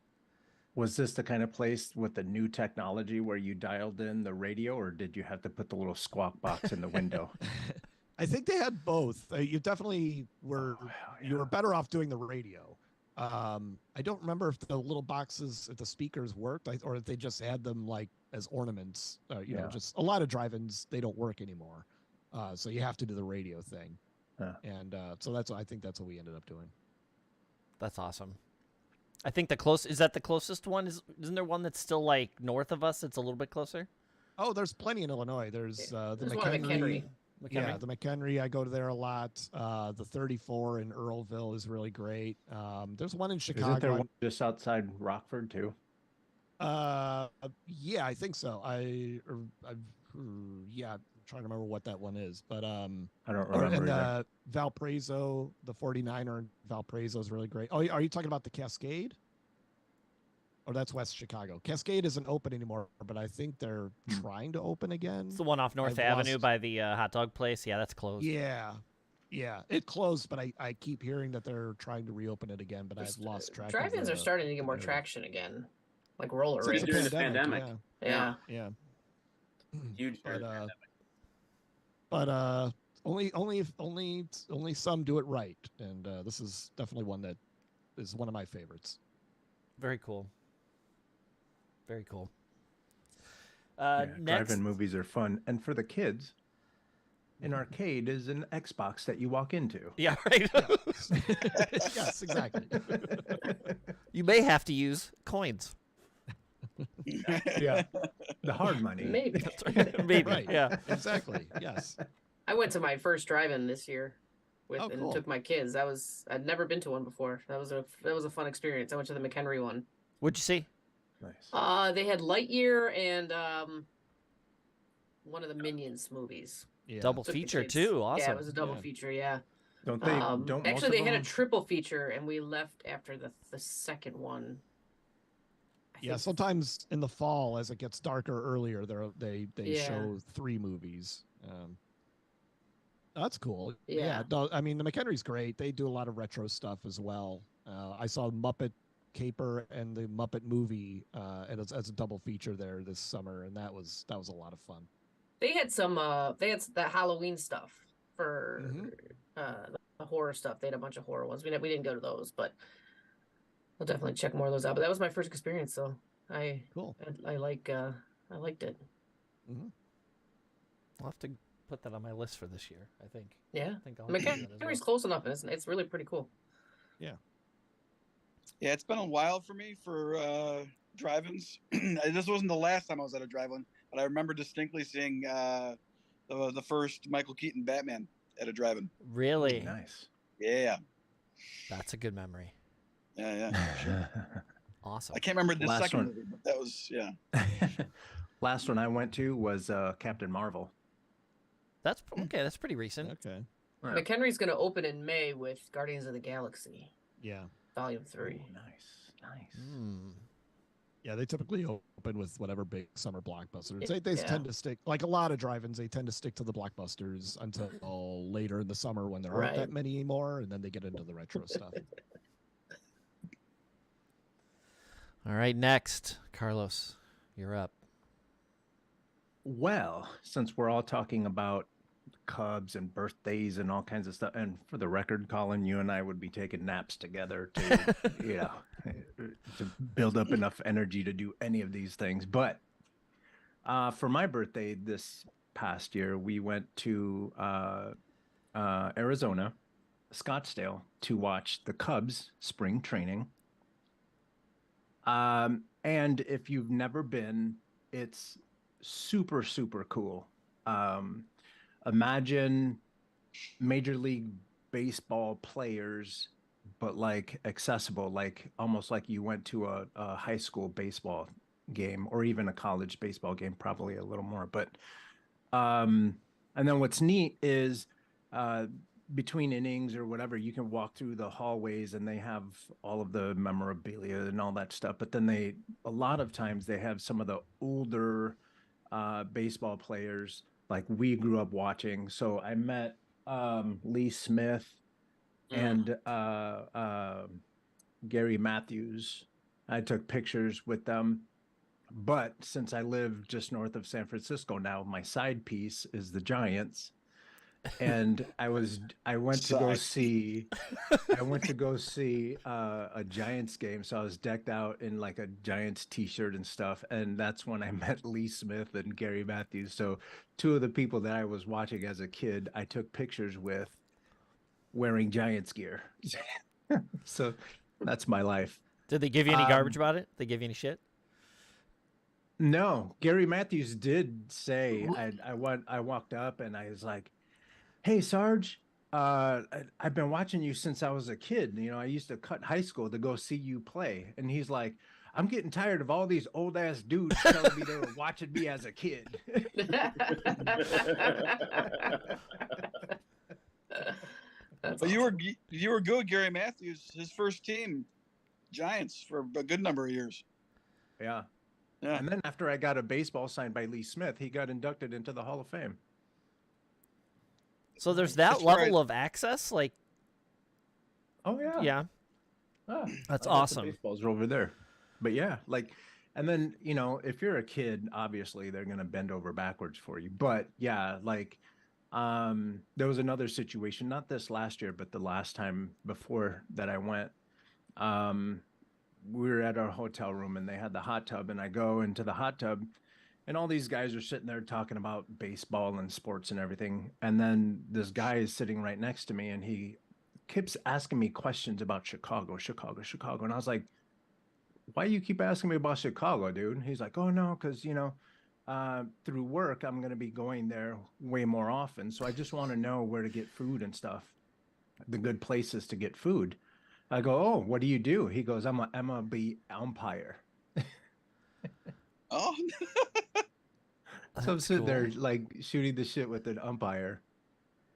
Was this the kind of place with the new technology where you dialed in the radio, or did you have to put the little squawk box in the window? I think they had both. You definitely were. You were better off doing the radio. I don't remember if the little boxes, if the speakers worked, or if they just had them like as ornaments. Just a lot of drive-ins they don't work anymore, so you have to do the radio thing. And so I think that's what we ended up doing. That's awesome. I think the closest one? Isn't there one that's still like north of us? It's a little bit closer. Oh, there's plenty in Illinois. There's the There's one in McHenry. McHenry? Yeah, the McHenry. I go to there a lot. The 34 in Earlville is really great. There's one in Chicago. Isn't there one just outside Rockford too? Yeah, I think so. I'm trying to remember what that one is, but I don't remember. and Valparaiso, the 49er in Valparaiso is really great. Oh, are you talking about the Cascade? Or that's West Chicago. Cascade isn't open anymore, but I think they're trying to open again. It's the one off North Avenue by the hot dog place. Yeah, that's closed. Yeah, it closed, but I keep hearing that they're trying to reopen it again, but I've lost track. Drive-ins are starting to get more traction again, like roller Since rinks. during the pandemic. Yeah. Huge. But only some do it right, and this is definitely one that is one of my favorites. Very cool. Very cool. Next, drive-in movies are fun, and for the kids, an arcade is an Xbox that you walk into. Yeah, right. Yes, exactly. You may have to use coins. Yeah, the hard money. Maybe. That's right. Maybe. Right. Yeah. Exactly. Yes. I went to my first drive-in this year Cool. and took my kids. I'd never been to one before. That was a fun experience. I went to the McHenry one. What'd you see? Nice. They had Lightyear and one of the Minions movies. Yeah. Double Took the feature kids. too. Awesome. Yeah, it was a double Yeah. feature. Yeah. Don't they? Don't most actually, they of had a them- triple feature, and we left after the second one. I Yeah, think- sometimes in the fall, as it gets darker earlier, they Yeah. show 3 movies. That's cool. Yeah. No, I mean, the McHenry's great. They do a lot of retro stuff as well. I saw Muppet Caper and the Muppet movie as a double feature there this summer, and that was a lot of fun. They had some. They had the Halloween stuff for Mhm. the horror stuff. They had a bunch of horror ones. We didn't go to those, but I'll definitely check more of those out. But that was my first experience, so Cool. I liked it. I'll have to put that on my list for this year. I think. Yeah, I think I'll do that as well. McHenry's close enough, and it's really pretty cool. Yeah, it's been a while for me for drive-ins. This wasn't the last time I was at a drive-in, but I remember distinctly seeing the first Michael Keaton Batman at a drive-in. Really? Nice. Yeah, That's a good memory. yeah. Awesome. I can't remember the Last second one. movie, but that was Last one I went to was Captain Marvel. That's okay. That's pretty recent. Okay. Yeah. McHenry's going to open in May with Guardians of the Galaxy Yeah. Volume 3. Ooh, nice. Hmm. Yeah, they typically open with whatever big summer blockbusters. Yeah. They tend to stick, like a lot of drive-ins, they tend to stick to the blockbusters until later in the summer when there aren't Right. that many anymore, and then they get into the retro stuff. All right. Next, Carlos, you're up. Well, since we're all talking about Cubs and birthdays and all kinds of stuff, and for the record, Colin, you and I would be taking naps together to, to build up enough energy to do any of these things. But for my birthday this past year, we went to Arizona, Scottsdale, to watch the Cubs spring training. And if you've never been, it's super, super cool. Imagine Major League Baseball players, but like accessible, like almost like you went to a high school baseball game or even a college baseball game, probably a little more. But and then what's neat is between innings or whatever, you can walk through the hallways and they have all of the memorabilia and all that stuff. But then a lot of times they have some of the older baseball players like we grew up watching. So I met Lee Smith and Gary Matthews. I took pictures with them. But since I live just north of San Francisco now, my side piece is the Giants. And I went to go see a Giants game. So I was decked out in like a Giants t-shirt and stuff. And that's when I met Lee Smith and Gary Matthews. So two of the people that I was watching as a kid, I took pictures with wearing Giants gear. So That's my life. Did they give you any garbage about it? They give you any shit? No, Gary Matthews did say I walked up and I was like, "Hey, Sarge, I've been watching you since I was a kid. You know, I used to cut high school to go see you play." And he's like, "I'm getting tired of all these old ass dudes telling me they were watching me as a kid." That's But awesome. you were good, Gary Matthews. His first team, Giants, for a good number of years. Yeah. Yeah. And then after I got a baseball signed by Lee Smith, he got inducted into the Hall of Fame. So there's that That's level right. of access? Like, Oh yeah. yeah. Ah, That's I bet the awesome. Baseballs are over there. But yeah, like, and then, you know, if you're a kid, obviously they're going to bend over backwards for you. But yeah, like, there was another situation, not this last year, but the last time before that I went. We were at our hotel room and they had the hot tub, and I go into the hot tub and all these guys are sitting there talking about baseball and sports and everything. And then this guy is sitting right next to me and he keeps asking me questions about Chicago. And I was like, "Why do you keep asking me about Chicago, dude?" And he's like, "Oh no, because you know, through work, I'm going to be going there way more often. So I just want to know where to get food and stuff, the good places to get food." I go, "Oh, what do you do?" He goes, "I'm a MLB umpire." Oh, So I'm That's sitting there cool. like shooting the shit with an umpire.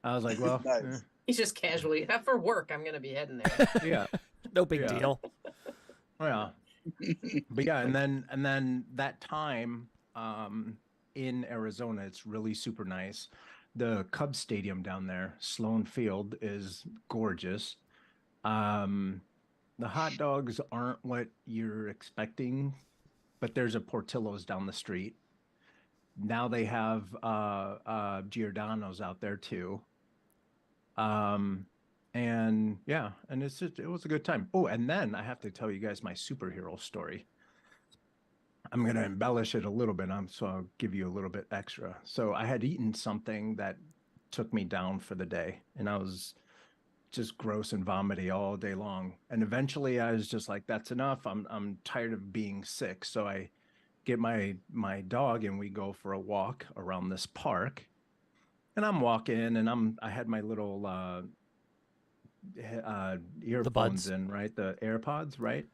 I was like, "Well, Nice. He's just casually, for work, I'm going to be heading there. yeah, No big Yeah. deal. yeah." But yeah, and then that time in Arizona, it's really super nice. The Cubs Stadium down there, Sloan Field, is gorgeous. The hot dogs aren't what you're expecting, but there's a Portillo's down the street. Now they have Giordano's out there too. And yeah, and it was a good time. Oh, and then I have to tell you guys my superhero story. I'm gonna embellish it a little bit, so I'll give you a little bit extra. So I had eaten something that took me down for the day, and I was just gross and vomity all day long. And eventually I was just like, "That's enough. I'm tired of being sick." So I get my dog and we go for a walk around this park. And I'm walking and I had my little earphones buds. in, right? The AirPods, right?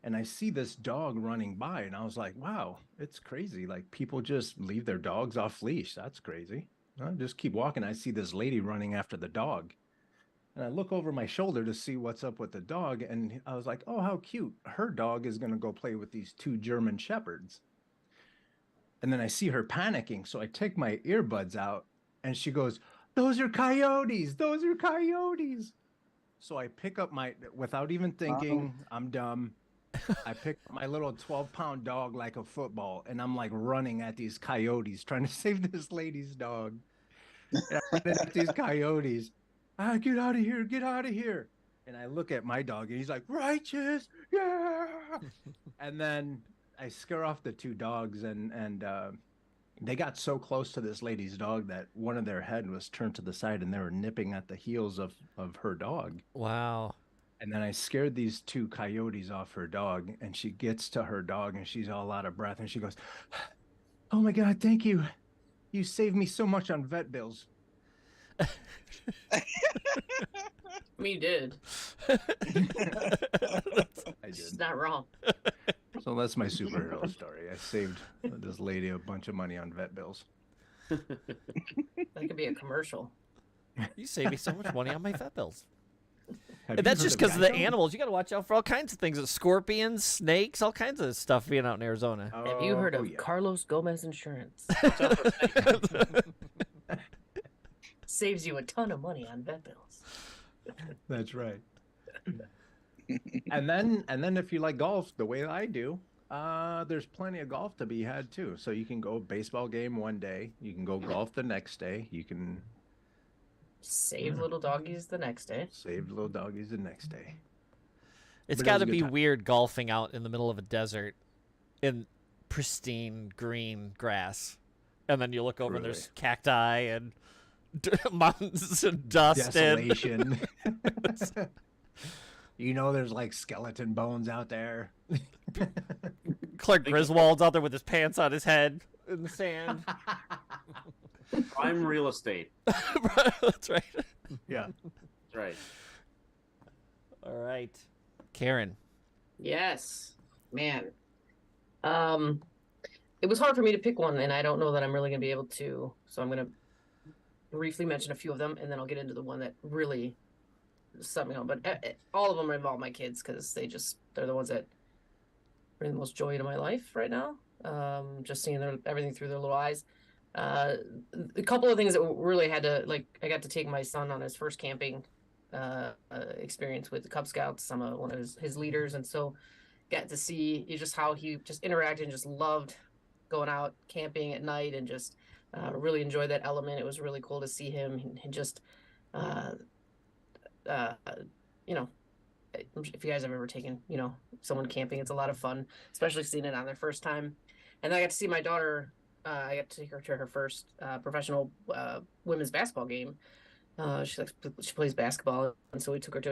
And I see this dog running by and I was like, "Wow, it's crazy. Like people just leave their dogs off leash. That's crazy." I just keep walking. I see this lady running after the dog. And I look over my shoulder to see what's up with the dog. And I was like, "Oh, how cute. Her dog is going to go play with these two German shepherds." And then I see her panicking. So I take my earbuds out and she goes, "Those are coyotes. Those are coyotes." So I pick up without even thinking, I'm dumb. I pick up my little 12-pound dog like a football. And I'm like running at these coyotes, trying to save this lady's dog. And I'm running at these coyotes. "Get out of here, get out of here." And I look at my dog and he's like, "Righteous, yeah." And then I scare off the two dogs and they got so close to this lady's dog that one of their head was turned to the side and they were nipping at the heels of her dog. Wow. And then I scared these two coyotes off her dog, and she gets to her dog and she's all out of breath and she goes, "Oh my God, thank you. You saved me so much on vet bills." You did. I She's did. not wrong. So that's my superhero story. I saved this lady a bunch of money on vet bills. That could be a commercial. You save me so much money on my vet bills. Have And you that's heard just because of the Geico? animals. You got to watch out for all kinds of things: scorpions, snakes, all kinds of stuff being out in Arizona. Have you heard Oh, of yeah. Carlos Gomez Insurance? Saves you a ton of money on vet bills. That's right. And then if you like golf the way I do, there's plenty of golf to be had too. So you can go baseball game one day, you can go golf the next day, you can Save little doggies the next day. save little doggies the next day. It's But it got was to a good be time. weird golfing out in the middle of a desert in pristine green grass. And then you look over and there's Really. cacti and mountains and dust. Desolation. there's like skeleton bones out there. Clark Griswold's out there with his pants on his head in the sand. Prime real estate. That's right. Yeah. That's right. All right. Caryn. Yes, man. It was hard for me to pick one, and I don't know that I'm really gonna be able to. So I'm gonna briefly mention a few of them, and then I'll get into the one that really set me on. But all of them involve my kids because they're the ones that bring the most joy into my life right now. Just seeing everything through their little eyes. A couple of things that really had to, like, I got to take my son on his first camping experience with the Cub Scouts. I'm one of his leaders, and so got to see just how he just interacted and just loved going out camping at night and just really enjoyed that element. It was really cool to see him and just if you guys have ever taken someone camping, it's a lot of fun, especially seeing it on their first time. And then I got to see my daughter. I got to take her to her first professional women's basketball game. She plays basketball, and so we took her to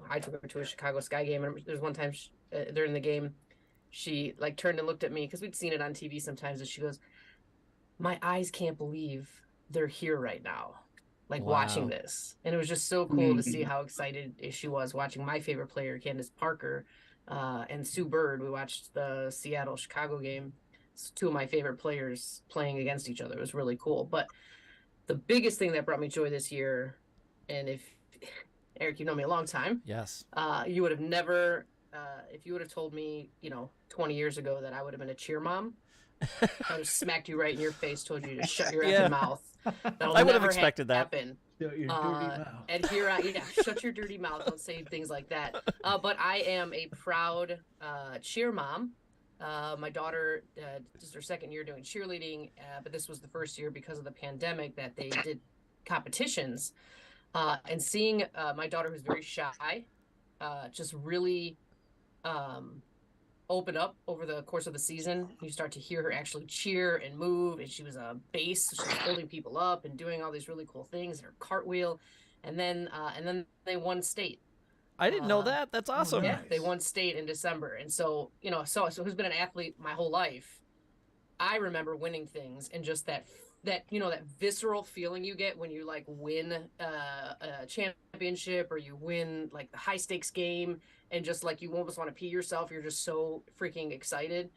I took her to a Chicago Sky game. And there's one time during the game, she like turned and looked at me because we'd seen it on TV sometimes, and she goes, "My eyes can't believe they're here right now, like watching this." And it was just so cool to see how excited she was watching my favorite player, Candace Parker, and Sue Bird. We watched the Seattle-Chicago game. It's two of my favorite players playing against each other. It was really cool. But the biggest thing that brought me joy this year, and if Eric, you know me a long time, Yes. You would have never, if you would have told me, 20 years ago that I would have been a cheer mom, I would have smacked you right in your face, told you to shut your effing mouth. I would have expected that. Happen. Shut your dirty mouth. And here shut your dirty mouth. Don't say things like that. But I am a proud cheer mom. My daughter, this is her second year doing cheerleading, but this was the first year because of the pandemic that they did competitions. And seeing my daughter, who's very shy, just really open up over the course of the season. You start to hear her actually cheer and move, and she was a base. So she was holding people up and doing all these really cool things, and her cartwheel, and then they won state. I didn't know that. That's awesome. Yeah, they won state in December. And so, so who's been an athlete my whole life, I remember winning things and just that visceral feeling you get when you like win a championship or you win like the high stakes game and just like you almost want to pee yourself. You're just so freaking excited.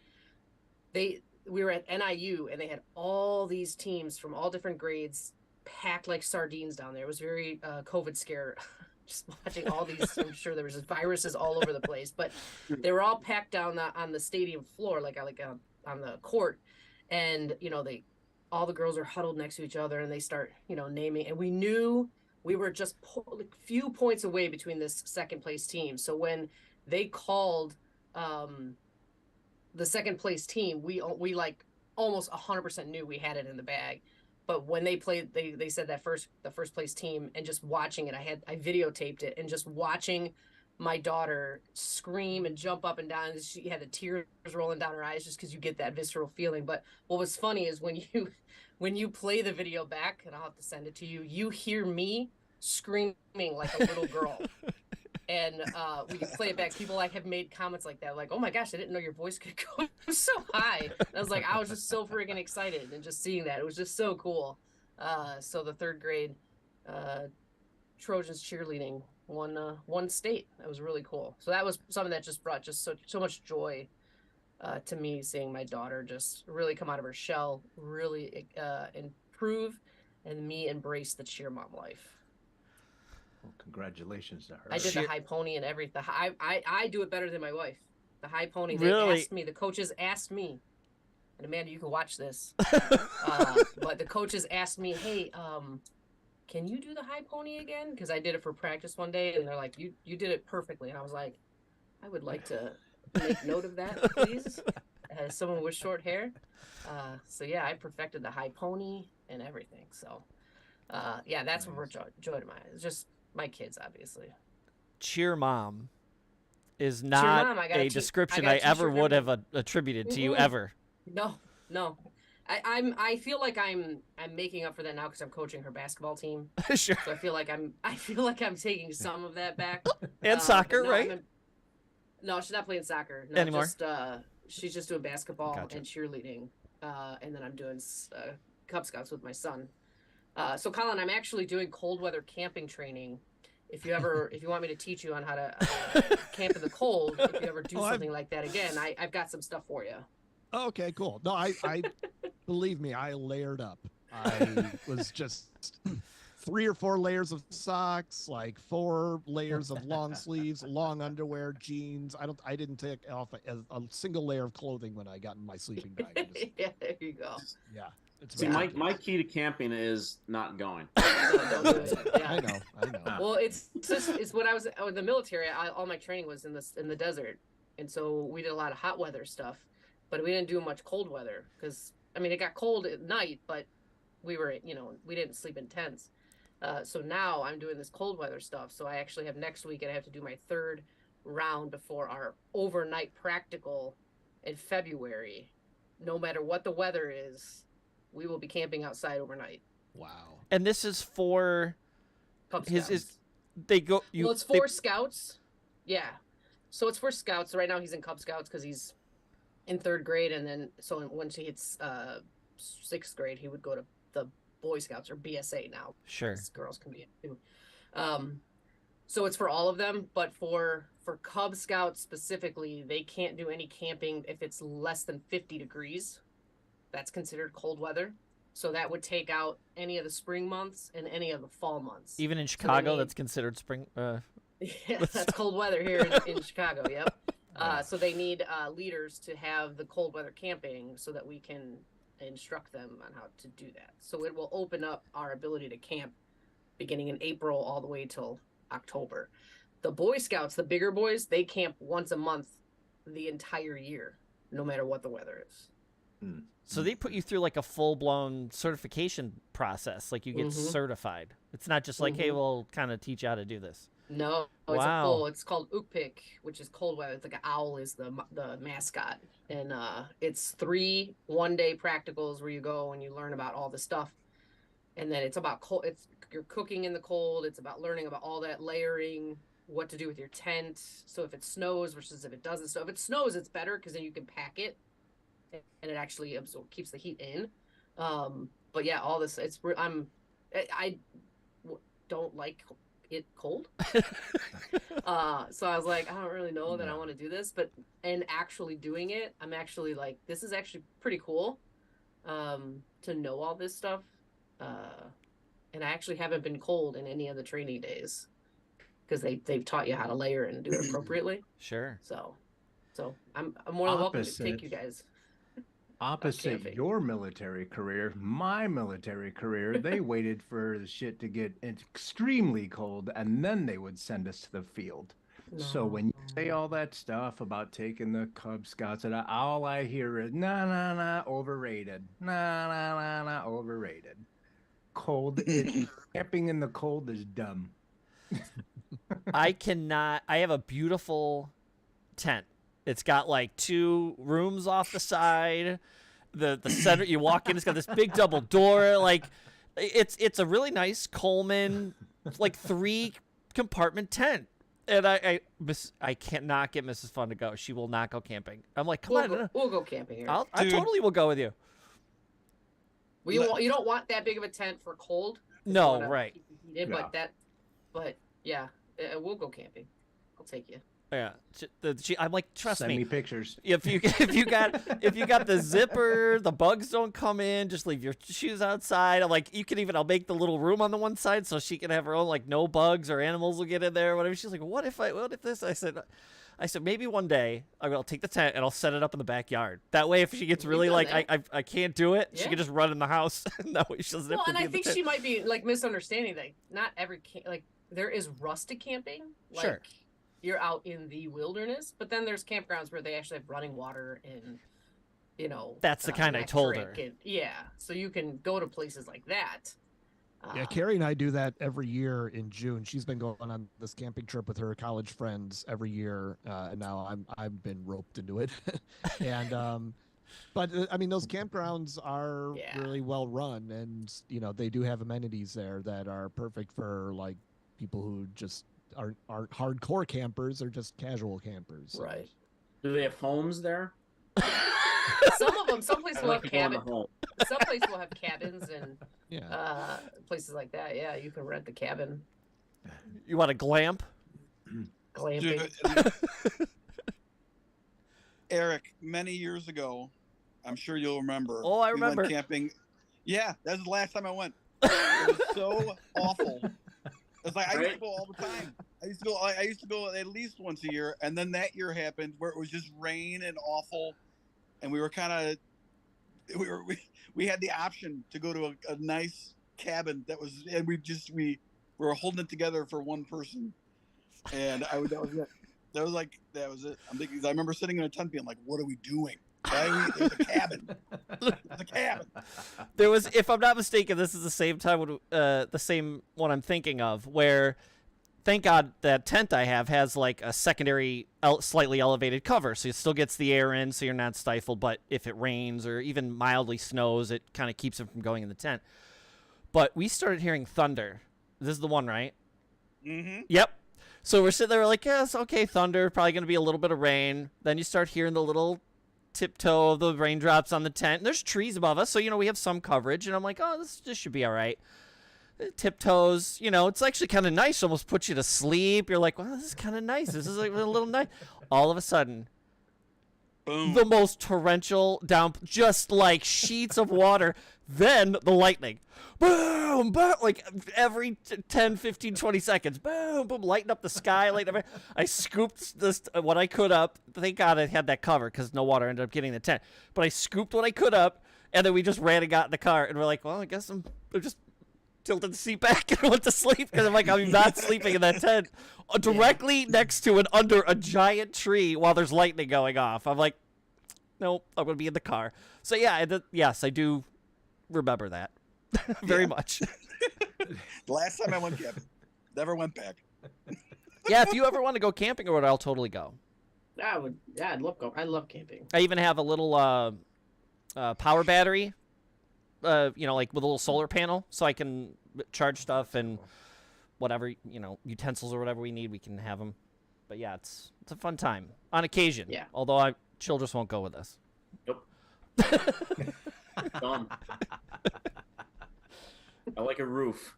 We were at NIU and they had all these teams from all different grades packed like sardines down there. It was very COVID scare. Just watching all these, I'm sure there was just viruses all over the place, but they were all packed down on the stadium floor, like on the court, and all the girls are huddled next to each other, and they start naming, and we knew we were just a few points away between this second place team. So when they called the second place team, we like almost 100% knew we had it in the bag. But when they played, they said the first place team, and just watching it, I videotaped it, and just watching my daughter scream and jump up and down. She had the tears rolling down her eyes just because you get that visceral feeling. But what was funny is when you play the video back, and I'll have to send it to you, you hear me screaming like a little girl. And when you play it back, people have made comments like that, like, "Oh my gosh, I didn't know your voice could go so high." And I was like, I was just so freaking excited, and just seeing that, it was just so cool. So the third grade Trojans cheerleading won state. That was really cool. So that was something that just brought just so much joy to me, seeing my daughter just really come out of her shell, really improve, and me embrace the cheer mom life. Well, congratulations to her. I did the high pony and everything. I do it better than my wife. The high pony. They Really? asked me. The coaches asked me, and Amanda, you can watch this. But the coaches asked me, "Hey, can you do the high pony again?" Because I did it for practice one day, and they're like, "You did it perfectly." And I was like, "I would like to make note of that, please." As someone with short hair. So yeah, I perfected the high pony and everything. So yeah, that's what brought joy to mine. It's just my kids, obviously. Cheer mom is not a description I ever would have attributed to you ever. No. I feel like I'm making up for that now because I'm coaching her basketball team. Sure. So I feel like I'm taking some of that back. And soccer, no, right? No, she's not playing soccer Anymore. Just she's just doing basketball Gotcha. and cheerleading, and then I'm doing Cub Scouts with my son. So Colin, I'm actually doing cold weather camping training. If you want me to teach you on how to camp in the cold, if you ever do something like that again, I've got some stuff for you. Okay, cool. No, I believe me, I layered up. I was just 3 or 4 layers of socks, like 4 layers of long sleeves, long underwear, jeans. I didn't take off a single layer of clothing when I got in my sleeping bag. Yeah, there you go. Yeah. It's See, my key to camping is not going. Don't do it. Yeah. I know. Well, it's when I was in the military. All my training was in the desert, and so we did a lot of hot weather stuff, but we didn't do much cold weather because it got cold at night, but we were we didn't sleep in tents. So now I'm doing this cold weather stuff. So I actually have next week, and I have to do my 3rd round before our overnight practical in February. No matter what the weather is, we will be camping outside overnight. Wow. And this is for Cub his Scouts. they go you Well, it's for Scouts. Yeah. So it's for Scouts. So right now he's in Cub Scouts because he's in 3rd grade, and then once he hits 6th grade, he would go to the Boy Scouts or BSA now. Sure. Girls can be in too. So it's for all of them, but for Cub Scouts specifically, they can't do any camping if it's less than 50 degrees. That's considered cold weather. So that would take out any of the spring months and any of the fall months. Even in Chicago, that's considered spring. Yeah, that's cold weather here in Chicago. Yep. So they need leaders to have the cold weather camping so that we can instruct them on how to do that. So it will open up our ability to camp beginning in April all the way till October. The Boy Scouts, the bigger boys, they camp once a month the entire year, no matter what the weather is. So they put you through like a full-blown certification process, like you get certified. It's not just like, hey, we'll kind of teach you how to do this. No, Wow. it's called Ukpik, which is cold weather. It's like an owl is the mascot, and it's 3 one-day practicals where you go and you learn about all the stuff, and then it's about cold. You're cooking in the cold. It's about learning about all that layering, what to do with your tent. So if it snows versus if it doesn't snow. If it snows, it's better because then you can pack it, and it actually keeps the heat in. But yeah, all this I don't like it cold. So I was like, I don't really know that I want to do this, and actually doing it, I'm actually like, this is actually pretty cool to know all this stuff. And I actually haven't been cold in any of the training days because they've taught you how to layer and do it appropriately. Sure. So I'm more than welcome to take you guys. Opposite your military career, my military career, they waited for the shit to get extremely cold and then they would send us to the field. No. So when you say all that stuff about taking the Cub Scouts, and all I hear is nah, overrated. Nah, overrated. Cold, camping in the cold is dumb. I have a beautiful tent. It's got like 2 rooms off the side. The center, you walk in, it's got this big double door. Like it's a really nice Coleman, like 3 compartment tent. And I cannot get Mrs. Fun to go. She will not go camping. I'm like, come on. We'll go camping here. I totally will go with you. You don't want that big of a tent for cold. No, right. But yeah, we'll go camping. I'll take you. Yeah, I'm like, trust me. Send me pictures. If you got the zipper, the bugs don't come in. Just leave your shoes outside. I'm like, I'll make the little room on the one side so she can have her own, like, no bugs or animals will get in there or whatever. She's like, what if this? I said maybe one day I'll take the tent and I'll set it up in the backyard. That way, if she gets really like I can't do it, she can just run in the house. And that way she doesn't have to. And I think she might be like misunderstanding that not every there is rustic camping. Like, sure. You're out in the wilderness, but then there's campgrounds where they actually have running water and, That's the kind I told her. So you can go to places like that. Yeah, Carrie and I do that every year in June. She's been going on this camping trip with her college friends every year, and now I've been roped into it. And But I mean, those campgrounds are Yeah. really well run, and they do have amenities there that are perfect for like people who just aren't hardcore campers or just casual campers. Right. Do they have homes there? Some of them, some places I'd will like have to go in the cabins. home. Some places will have cabins and Yeah. places like that. Yeah, you can rent the cabin. You want a glamp? Glamping. Dude, Eric, many years ago, I'm sure you'll remember. Oh, I we remember. went camping. Yeah, that's the last time I went. It was so awful. It's like I used to go all the time. I used to go at least once a year, and then that year happened where it was just rain and awful, and we were kind of we had the option to go to a nice cabin that was, and we were holding it together for one person, and that was it. That was it. I'm thinking. I remember sitting in a tent being like, "What are we doing? There's a cabin. There's a cabin." There was, if I'm not mistaken, this is the same time when, the same one I'm thinking of, where, thank God, that tent I have has like a secondary, slightly elevated cover, so it still gets the air in, so you're not stifled. But if it rains or even mildly snows, it kind of keeps it from going in the tent. But we started hearing thunder. This is the one, right? Mm-hmm. Yep. So we're sitting there, we're like, yes, okay, thunder, probably going to be a little bit of rain. Then you start hearing the little tiptoe of the raindrops on the tent. And there's trees above us, so, we have some coverage. And I'm like, oh, this should be all right. Tiptoes, it's actually kind of nice. Almost puts you to sleep. You're like, well, this is kind of nice. This is like a little nice. All of a sudden, Boom. the most torrential just like sheets of water. Then the lightning. Boom, boom, like every 10, 15, 20 seconds. Boom, boom, lighten up the sky. I scooped this what I could up. Thank God I had that cover because no water ended up getting the tent. But I scooped what I could up, and then we just ran and got in the car. And we're like, well, I guess I'm just tilted the seat back and went to sleep because I'm not sleeping in that tent directly next to and under a giant tree while there's lightning going off. I'm like, nope, I'm going to be in the car. So, yeah, yes, I do remember that very much. Last time I went camping, never went back. Yeah, if you ever want to go camping or what, I'll totally go. I would. Yeah, I love camping. I even have a little power battery, like with a little solar panel, so I can charge stuff and whatever, utensils or whatever we need, we can have them. But yeah, it's a fun time on occasion. Yeah. Although Childress won't go with us. Nope. Done. I like a roof.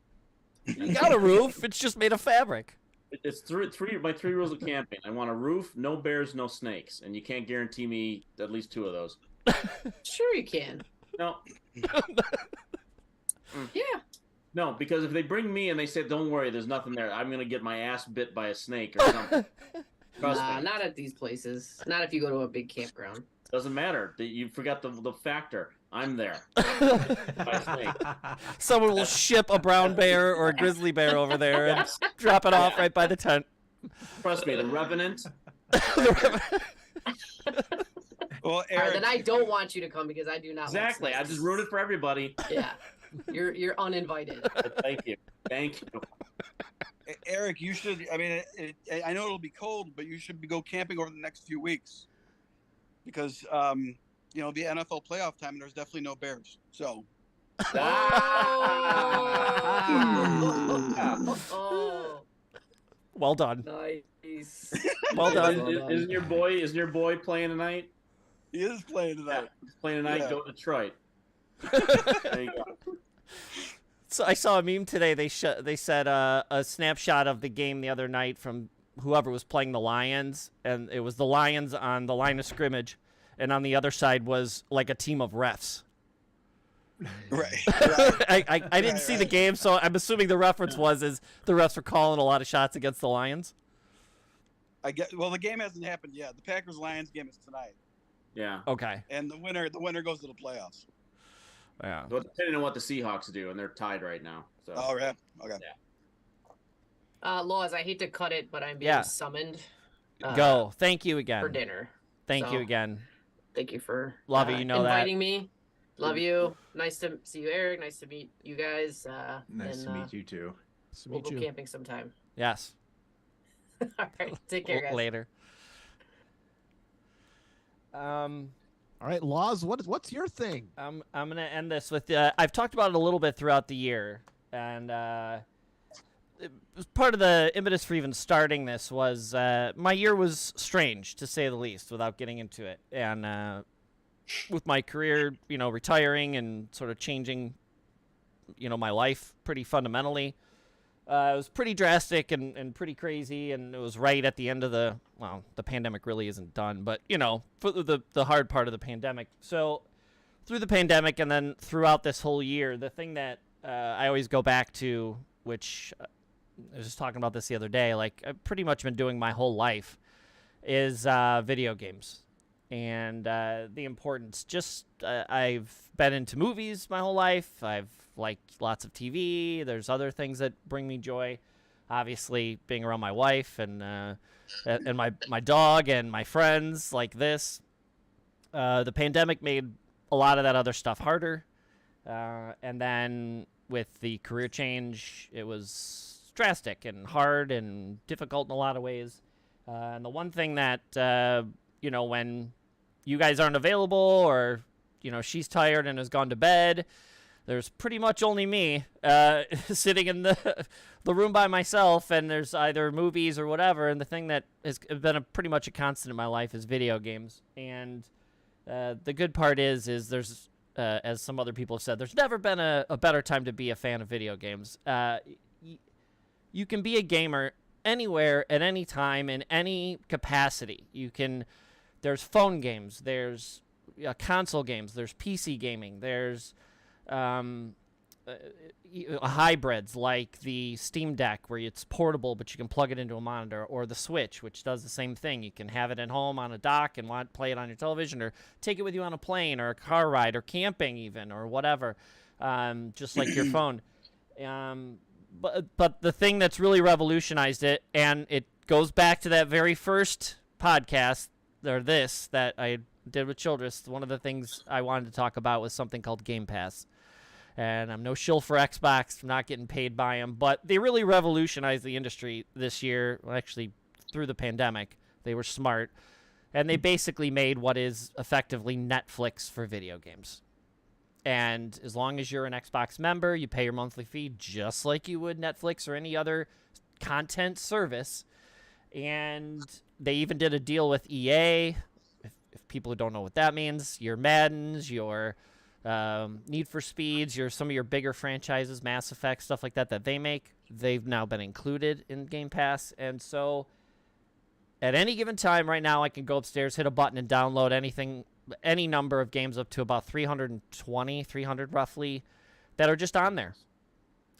You got a roof. It's just made of fabric. It's my three rules of camping. I want a roof, no bears, no snakes, and you can't guarantee me at least two of those. Sure, you can. No. Yeah. No, because if they bring me and they say, "Don't worry, there's nothing there," I'm gonna get my ass bit by a snake or something. Trust Nah, me. not at these places. Not if you go to a big campground. Doesn't matter. You forgot the factor. I'm there. By snake. Someone will ship a brown bear or a grizzly bear over there and drop it off right by the tent. Trust me, the Revenant. Well, All right, Eric, then I don't want you to come because I do not. Exactly. Want I snakes. just ruined it for everybody. Yeah, you're uninvited. Thank you. Thank you. Eric, you should. I mean, I know it'll be cold, but you should go camping over the next few weeks because the NFL playoff time, and there's definitely no bears. So. Oh, Well done. nice. Well done. Isn't your boy playing tonight? He is playing tonight. Yeah, he's playing tonight. Yeah. Go Detroit. There you go. So I saw a meme today. They said a snapshot of the game the other night from whoever was playing the Lions, and it was the Lions on the line of scrimmage, and on the other side was like a team of refs. Right. I didn't see the game, so I'm assuming the reference is the refs were calling a lot of shots against the Lions. Well, the game hasn't happened yet. The Packers-Lions game is tonight, Yeah. Okay. and the winner goes to the playoffs. Yeah. Well, depending on what the Seahawks do, and they're tied right now. So. All right. Okay. Laws, I hate to cut it, but I'm being Yeah. summoned. Go. Thank you again. For dinner. Thank you So, again. Thank you for Love you. You know that. inviting me. Love you. Nice to see you, Eric. Nice to meet you guys. Nice to meet you too. Nice to We'll meet go you. camping sometime. Yes. All right. Take care, guys. Later. All right, Laws, what's your thing? I'm gonna end this with I've talked about it a little bit throughout the year, and it was part of the impetus for even starting this was my year was strange, to say the least, without getting into it. And with my career, retiring and sort of changing, my life pretty fundamentally, it was pretty drastic and pretty crazy, and it was right at the end of the pandemic really isn't done, but, for the hard part of the pandemic. So through the pandemic and then throughout this whole year, the thing that I always go back to, which I was just talking about this the other day, like I've pretty much been doing my whole life, is video games. And the importance, I've been into movies my whole life. I've liked lots of TV. There's other things that bring me joy. Obviously, being around my wife and my dog and my friends like this. The pandemic made a lot of that other stuff harder. And then with the career change, it was drastic and hard and difficult in a lot of ways. And the one thing that, when you guys aren't available or, she's tired and has gone to bed, there's pretty much only me sitting in the room by myself, and there's either movies or whatever. And the thing that has been pretty much a constant in my life is video games. And the good part is there's, as some other people have said, there's never been a better time to be a fan of video games. You can be a gamer anywhere at any time in any capacity. There's phone games, there's console games, there's PC gaming, there's hybrids like the Steam Deck where it's portable but you can plug it into a monitor, or the Switch, which does the same thing. You can have it at home on a dock and play it on your television, or take it with you on a plane or a car ride or camping even, or whatever, just like your phone. But the thing that's really revolutionized it, and it goes back to that very first podcast, or this, that I did with Childress, one of the things I wanted to talk about was something called Game Pass. And I'm no shill for Xbox, I'm not getting paid by them, but they really revolutionized the industry this year, actually through the pandemic. They were smart, and they basically made what is effectively Netflix for video games. And as long as you're an Xbox member, you pay your monthly fee just like you would Netflix or any other content service. And they even did a deal with EA. If people who don't know what that means, your Maddens, your Need for Speeds, some of your bigger franchises, Mass Effect, stuff like that they make, they've now been included in Game Pass. And so at any given time right now, I can go upstairs, hit a button, and download any number of games up to about 300 roughly, that are just on there.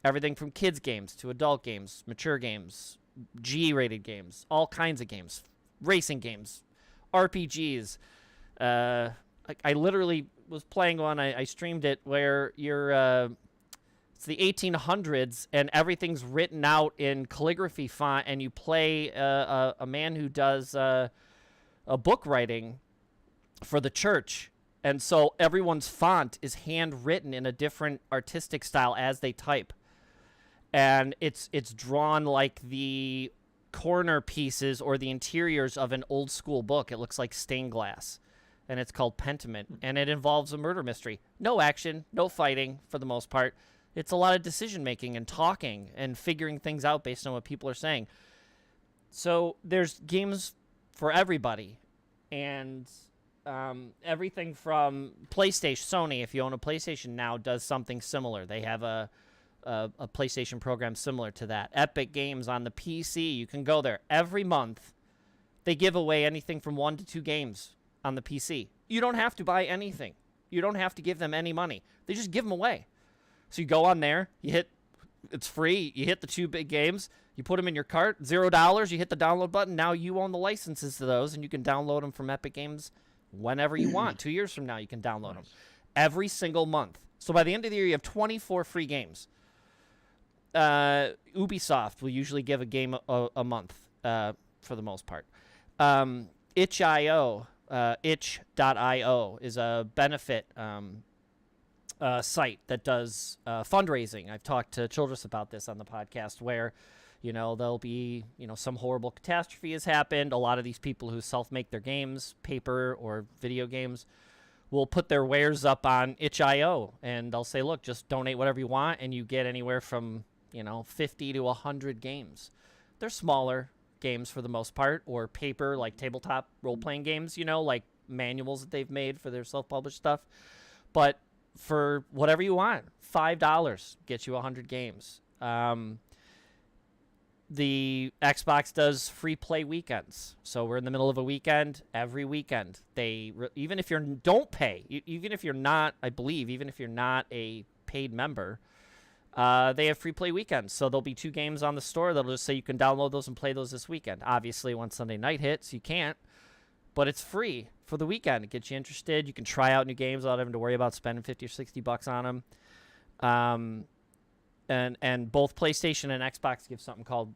Everything from kids games to adult games, mature games, G-rated games, all kinds of games, racing games, RPGs. I literally was playing one, I streamed it, where it's the 1800s and everything's written out in calligraphy font, and you play a man who does a book writing for the church, and so everyone's font is handwritten in a different artistic style as they type, and it's drawn like the corner pieces or the interiors of an old school book. It looks like stained glass, and it's called Pentiment, and it involves a murder mystery. No action, no fighting for the most part. It's a lot of decision making and talking and figuring things out based on what people are saying. So there's games for everybody, and everything from PlayStation, Sony, if you own a PlayStation now, does something similar. They have a PlayStation program similar to that. Epic Games on the PC, you can go there. Every month, they give away anything from 1 to 2 games on the PC. You don't have to buy anything. You don't have to give them any money. They just give them away. So you go on there, it's free, you hit the 2 big games, you put them in your cart, $0, you hit the download button, now you own the licenses to those, and you can download them from Epic Games whenever you want. 2 years from now, you can download them every single month. So by the end of the year, you have 24 free games. Ubisoft will usually give a game a month for the most part. Itch.io is a benefit site that does fundraising. I've talked to Childress about this on the podcast, where there'll be some horrible catastrophe has happened. A lot of these people who self-make their games, paper or video games, will put their wares up on itch.io, and they'll say, look, just donate whatever you want, and you get anywhere from 50 to 100 games. They're smaller games for the most part, or paper, like tabletop role-playing games, like manuals that they've made for their self-published stuff. But for whatever you want, $5 gets you 100 games. The Xbox does free play weekends. So we're in the middle of a weekend. Every weekend, even if you don't pay, even if you're not, I believe, even if you're not a paid member, they have free play weekends. So there'll be 2 games on the store that'll just say you can download those and play those this weekend. Obviously, once Sunday night hits, you can't, but it's free for the weekend. It gets you interested. You can try out new games without having to worry about spending $50 or $60 on them. And both PlayStation and Xbox give something called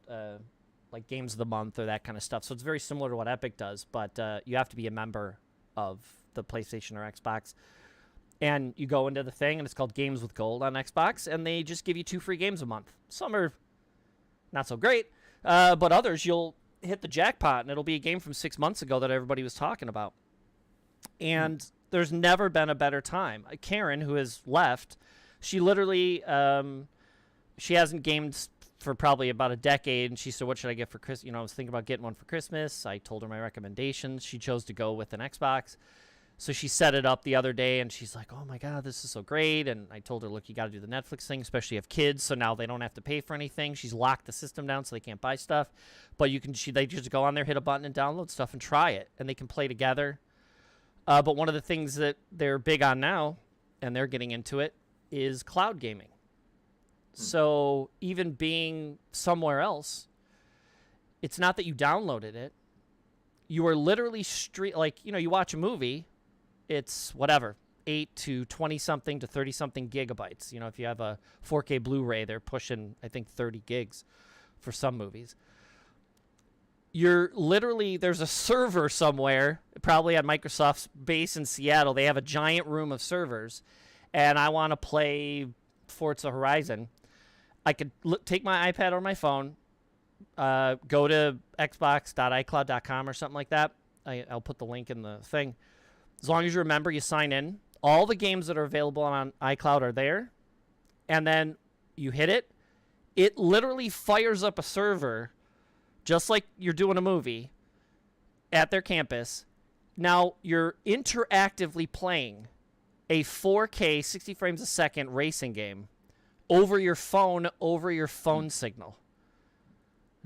like Games of the Month or that kind of stuff. So it's very similar to what Epic does, but you have to be a member of the PlayStation or Xbox. And you go into the thing, and it's called Games with Gold on Xbox, and they just give you 2 free games a month. Some are not so great, but others you'll hit the jackpot, and it'll be a game from 6 months ago that everybody was talking about. And there's never been a better time. Caryn, who has left, she literally... she hasn't gamed for probably about a decade, and she said, what should I get for Christmas? I was thinking about getting one for Christmas. I told her my recommendations. She chose to go with an Xbox. So she set it up the other day, and she's like, oh, my God, this is so great. And I told her, look, you got to do the Netflix thing, especially if you have kids, so now they don't have to pay for anything. She's locked the system down so they can't buy stuff. But they just go on there, hit a button, and download stuff and try it, and they can play together. But one of the things that they're big on now, and they're getting into it, is cloud gaming. So even being somewhere else, it's not that you downloaded it. You are literally you watch a movie, it's whatever, 8 to 20-something to 30-something gigabytes. If you have a 4K Blu-ray, they're pushing, I think, 30 gigs for some movies. There's a server somewhere, probably at Microsoft's base in Seattle. They have a giant room of servers, and I want to play Forza Horizon. I could take my iPad or my phone, go to xbox.icloud.com or something like that. I'll put the link in the thing. As long as you remember, you sign in. All the games that are available on iCloud are there. And then you hit it. It literally fires up a server, just like you're doing a movie, at their campus. Now you're interactively playing a 4K, 60 frames a second racing game over your phone signal.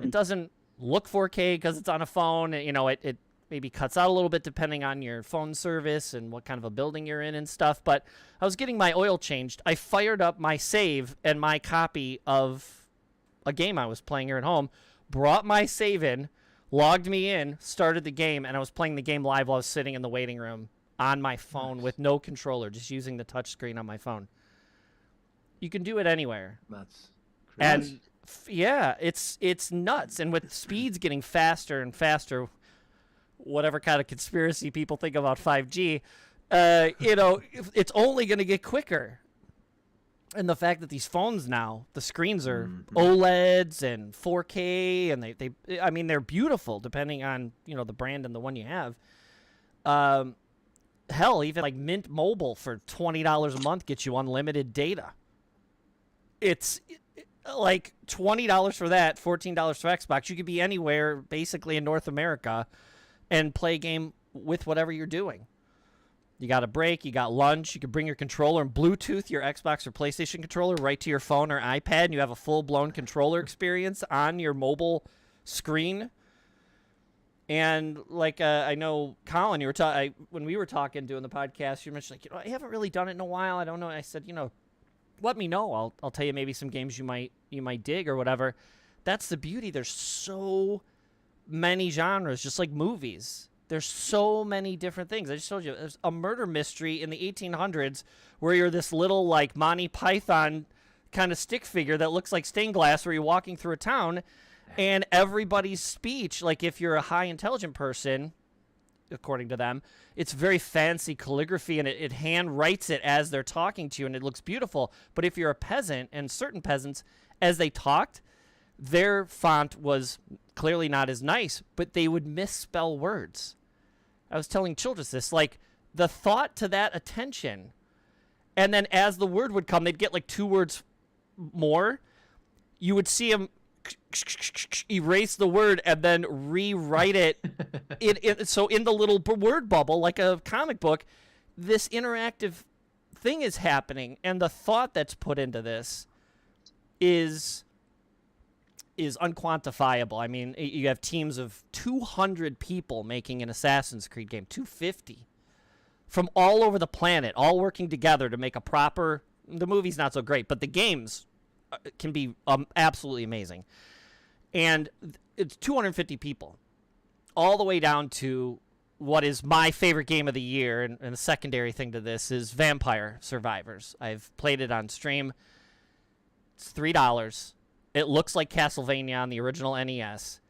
It doesn't look 4K because it's on a phone. It maybe cuts out a little bit depending on your phone service and what kind of a building you're in and stuff. But I was getting my oil changed. I fired up my save and my copy of a game I was playing here at home, brought my save in, logged me in, started the game, and I was playing the game live while I was sitting in the waiting room on my phone with no controller, just using the touch screen on my phone. You can do it anywhere. That's And crazy. yeah, it's nuts. And with speeds getting faster and faster, whatever kind of conspiracy people think about 5G, it's only going to get quicker. And the fact that these phones now, the screens are OLEDs and 4K, and they're beautiful depending on, the brand and the one you have. Hell, even like Mint Mobile for $20 a month gets you unlimited data. It's like $20 for that, $14 for Xbox. You could be anywhere, basically in North America, and play a game with whatever you're doing. You got a break, you got lunch, you can bring your controller and Bluetooth your Xbox or PlayStation controller right to your phone or iPad, and you have a full-blown controller experience on your mobile screen. And like I know, Colin, when we were talking, doing the podcast, you mentioned, I haven't really done it in a while. I don't know. I said, let me know. I'll tell you maybe some games you might dig or whatever. That's the beauty. There's so many genres, just like movies. There's so many different things. I just told you, there's a murder mystery in the 1800s where you're this little like Monty Python kind of stick figure that looks like stained glass, where you're walking through a town, and everybody's speech, like if you're a high intelligent person, according to them, it's very fancy calligraphy, and it hand writes it as they're talking to you, and it looks beautiful. But if you're a peasant, and certain peasants, as they talked, their font was clearly not as nice, but they would misspell words. I was telling Childress this, like the thought to that attention, and then as the word would come, they'd get like 2 words more. You would see them erase the word and then rewrite it. So in the little word bubble, like a comic book, this interactive thing is happening, and the thought that's put into this is unquantifiable. I mean, you have teams of 200 people making an Assassin's Creed game, 250, from all over the planet, all working together to make a proper. The movie's not so great, but the games can be absolutely amazing. And it's 250 people, all the way down to what is my favorite game of the year, and the secondary thing to this is Vampire Survivors. I've played it on stream. It's $3. It looks like Castlevania on the original NES.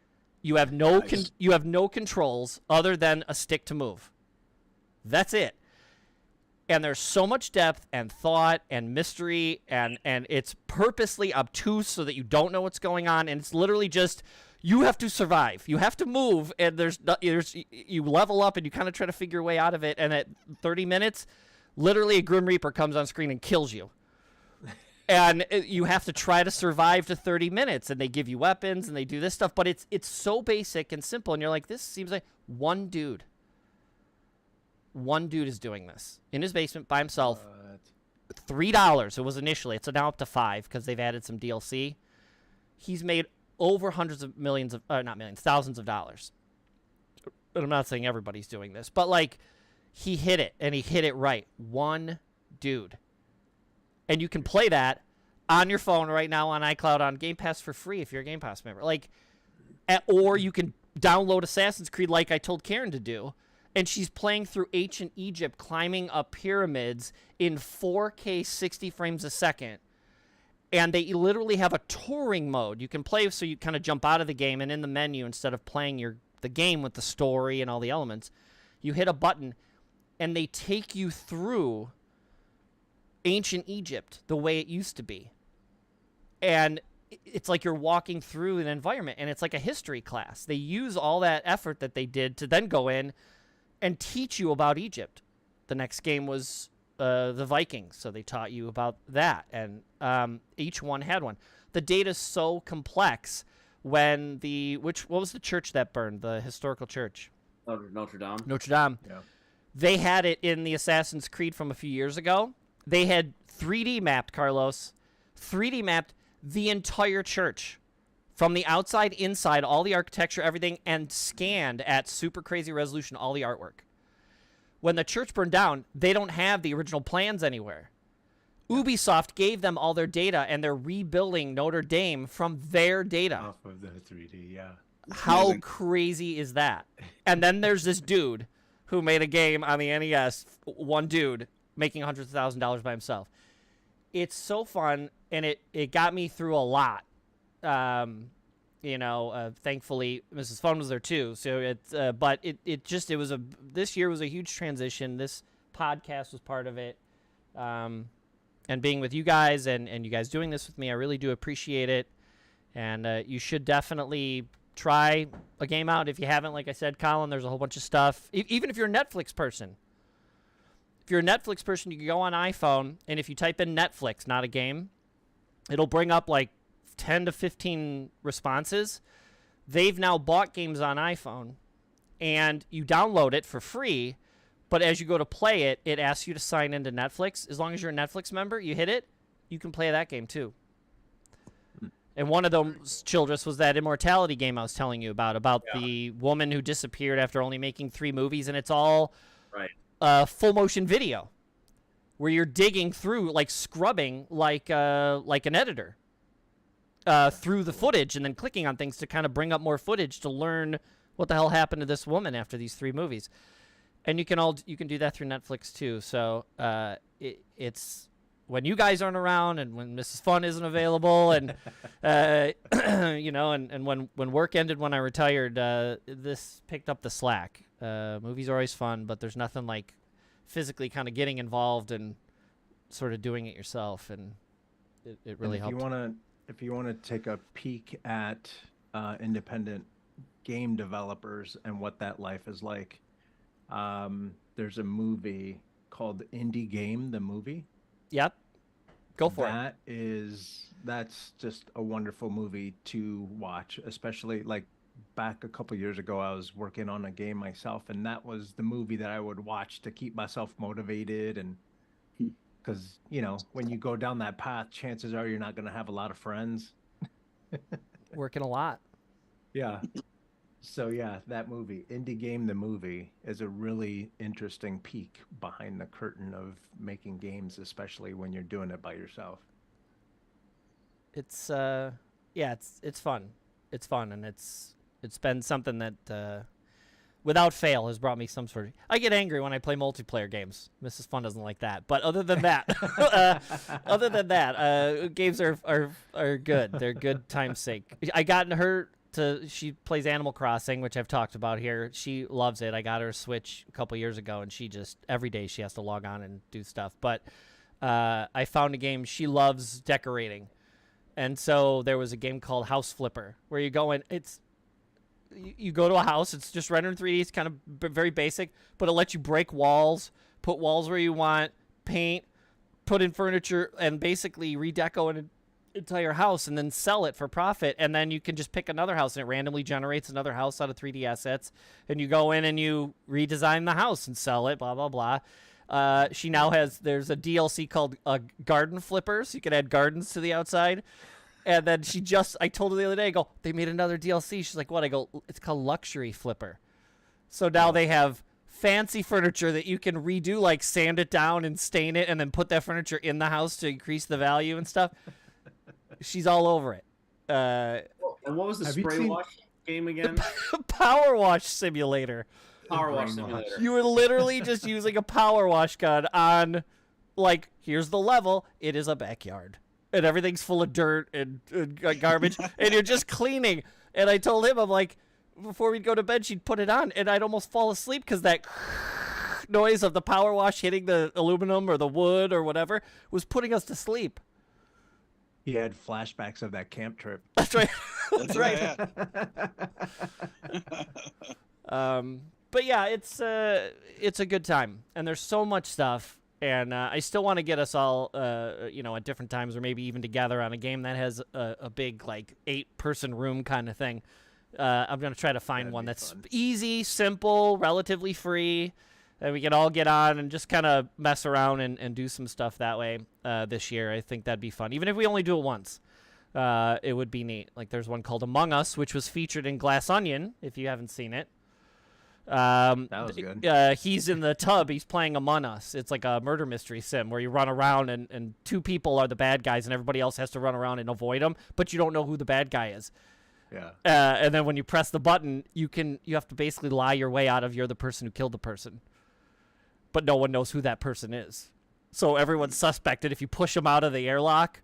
You have no you have no controls other than a stick to move. That's it. And there's so much depth and thought and mystery, and it's purposely obtuse so that you don't know what's going on, and it's literally just you have to survive. You have to move, and there's you level up, and you kind of try to figure your way out of it, and at 30 minutes, literally a Grim Reaper comes on screen and kills you. And you have to try to survive to 30 minutes, and they give you weapons, and they do this stuff, but it's so basic and simple, and you're like, this seems like one dude is doing this in his basement by himself. $3 it was initially. It's now up to $5 because they've added some DLC. He's made over hundreds of millions of not millions, thousands of dollars. And I'm not saying everybody's doing this, but like he hit it, and he hit it right. One dude. And you can play that on your phone right now on iCloud on Game Pass for free if you're a Game Pass member. Or you can download Assassin's Creed like I told Caryn to do. And she's playing through ancient Egypt, climbing up pyramids in 4K 60 frames a second. And they literally have a touring mode. You can play so you kind of jump out of the game, and in the menu, instead of playing the game with the story and all the elements, you hit a button, and they take you through ancient Egypt the way it used to be. And it's like you're walking through an environment, and it's like a history class. They use all that effort that they did to then go in and teach you about Egypt. The next game was the Vikings, so they taught you about that, and each one had one. The data's so complex. What was the church that burned? The historical church? Notre Dame. Notre Dame. Yeah. They had it in the Assassin's Creed from a few years ago. They had 3D mapped, Carlos. 3D mapped the entire church. From the outside, inside, all the architecture, everything, and scanned at super crazy resolution all the artwork. When the church burned down, they don't have the original plans anywhere. Ubisoft gave them all their data, and they're rebuilding Notre Dame from their data. Off of the 3D, yeah. How amazing. crazy is that? And then there's this dude who made a game on the NES, one dude, making hundreds of thousands of dollars by himself. It's so fun, and it got me through a lot. Thankfully Mrs. Fun was there too. So this year was a huge transition. This podcast was part of it. And being with you guys and you guys doing this with me, I really do appreciate it. And you should definitely try a game out if you haven't. Like I said, Colin, there's a whole bunch of stuff. Even if you're a Netflix person. If you're a Netflix person, you can go on iPhone, and if you type in Netflix, not a game, it'll bring up like 10 to 15 responses. They've now bought games on iPhone, and you download it for free, but as you go to play it, it asks you to sign into Netflix. As long as you're a Netflix member, you hit it, you can play that game too. And one of those, Childress, was that Immortality game I was telling you about the woman who disappeared after only making 3 movies, and it's all full motion video, where you're digging through, like scrubbing, like an editor, through the footage, and then clicking on things to kind of bring up more footage to learn what the hell happened to this woman after these 3 movies. And you can do that through Netflix too. So it's when you guys aren't around, and when Mrs. Fun isn't available, and and when work ended when I retired, this picked up the slack. Movies are always fun, but there's nothing like physically kind of getting involved and sort of doing it yourself, and it really helped. If you want to take a peek at independent game developers and what that life is like, There's a movie called Indie Game, the movie. Yep. Go for it. That's just a wonderful movie to watch, especially like back a couple years ago, I was working on a game myself, and that was the movie that I would watch to keep myself motivated. And because, when you go down that path, chances are you're not going to have a lot of friends. Working a lot. Yeah. So yeah, that movie, Indie Game, the movie, is a really interesting peek behind the curtain of making games, especially when you're doing it by yourself. It's it's fun. It's fun, and it's been something that without fail has brought me some sort of. I get angry when I play multiplayer games. Mrs. Fun doesn't like that, but other than that, games are good. They're good time's sake. I got her. She plays Animal Crossing, which I've talked about here. She loves it. I got her a Switch a couple years ago, and she just every day she has to log on and do stuff. But I found a game she loves decorating, and so there was a game called House Flipper where you go in. You go to a house. It's just rendered in 3D. It's kind of very basic, but it lets you break walls, put walls where you want, paint, put in furniture, and basically redeco an entire house and then sell it for profit. And then you can just pick another house, and it randomly generates another house out of 3D assets. And you go in and you redesign the house and sell it, blah, blah, blah. She now there's a DLC called Garden Flippers. You can add gardens to the outside. And then I told her the other day, I go, they made another DLC. She's like, what? I go, it's called Luxury Flipper. So now they have fancy furniture that you can redo, like sand it down and stain it and then put that furniture in the house to increase the value and stuff. She's all over it. And what was the spray wash game again? Power Wash Simulator. Power Wash Simulator. You were literally just using a power wash gun on, like, here's the level. It is a backyard. And everything's full of dirt and garbage, and you're just cleaning. And I told him, I'm like, before we'd go to bed, she'd put it on, and I'd almost fall asleep because that noise of the power wash hitting the aluminum or the wood or whatever was putting us to sleep. He had flashbacks of that camp trip. That's right. That's right. But yeah, it's a good time, and there's so much stuff. And I still want to get us all, at different times or maybe even together on a game that has a big, like, 8-person room kind of thing. I'm going to try to find one that's fun. Easy, simple, relatively free, that we can all get on and just kind of mess around and do some stuff that way this year. I think that'd be fun. Even if we only do it once, it would be neat. Like, there's one called Among Us, which was featured in Glass Onion, if you haven't seen it. That was good. He's in the tub. He's playing Among Us. It's like a murder mystery sim where you run around and 2 people are the bad guys and everybody else has to run around and avoid them, but you don't know who the bad guy is. Yeah. And then when you press the button, you have to basically lie your way out of you're the person who killed the person, but no one knows who that person is. So everyone's suspected. If you push them out of the airlock,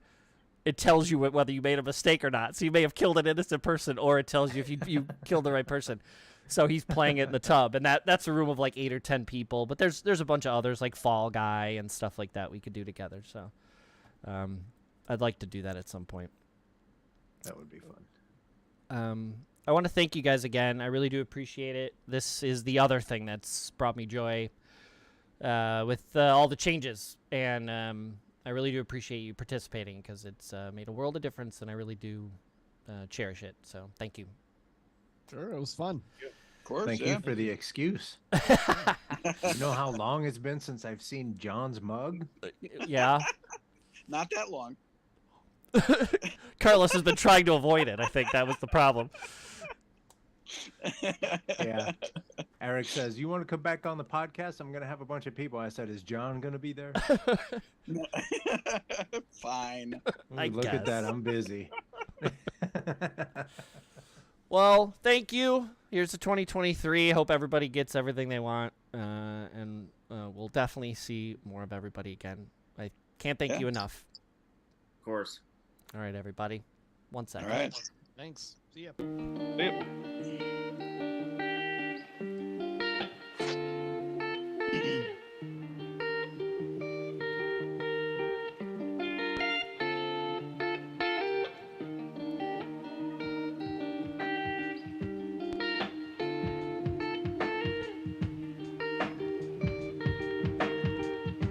it tells you whether you made a mistake or not. So you may have killed an innocent person, or it tells you if you killed the right person. So he's playing it in the tub, and that's a room of like 8 or 10 people. But there's a bunch of others like Fall Guy and stuff like that we could do together. So I'd like to do that at some point. That would be fun. I want to thank you guys again. I really do appreciate it. This is the other thing that's brought me joy with all the changes, and I really do appreciate you participating because it's made a world of difference, and I really do cherish it. So thank you. Sure, it was fun. Of course, Thank you for the excuse. You know how long it's been since I've seen John's mug? Yeah. Not that long. Carlos has been trying to avoid it. I think that was the problem. Yeah. Erik says, you want to come back on the podcast? I'm going to have a bunch of people. I said, is John going to be there? Fine. Look at that. I'm busy. Well, thank you. Here's the 2023. Hope everybody gets everything they want. And we'll definitely see more of everybody again. I can't thank you enough. Of course. All right, everybody. 1 second. All right. Thanks. See ya. See ya.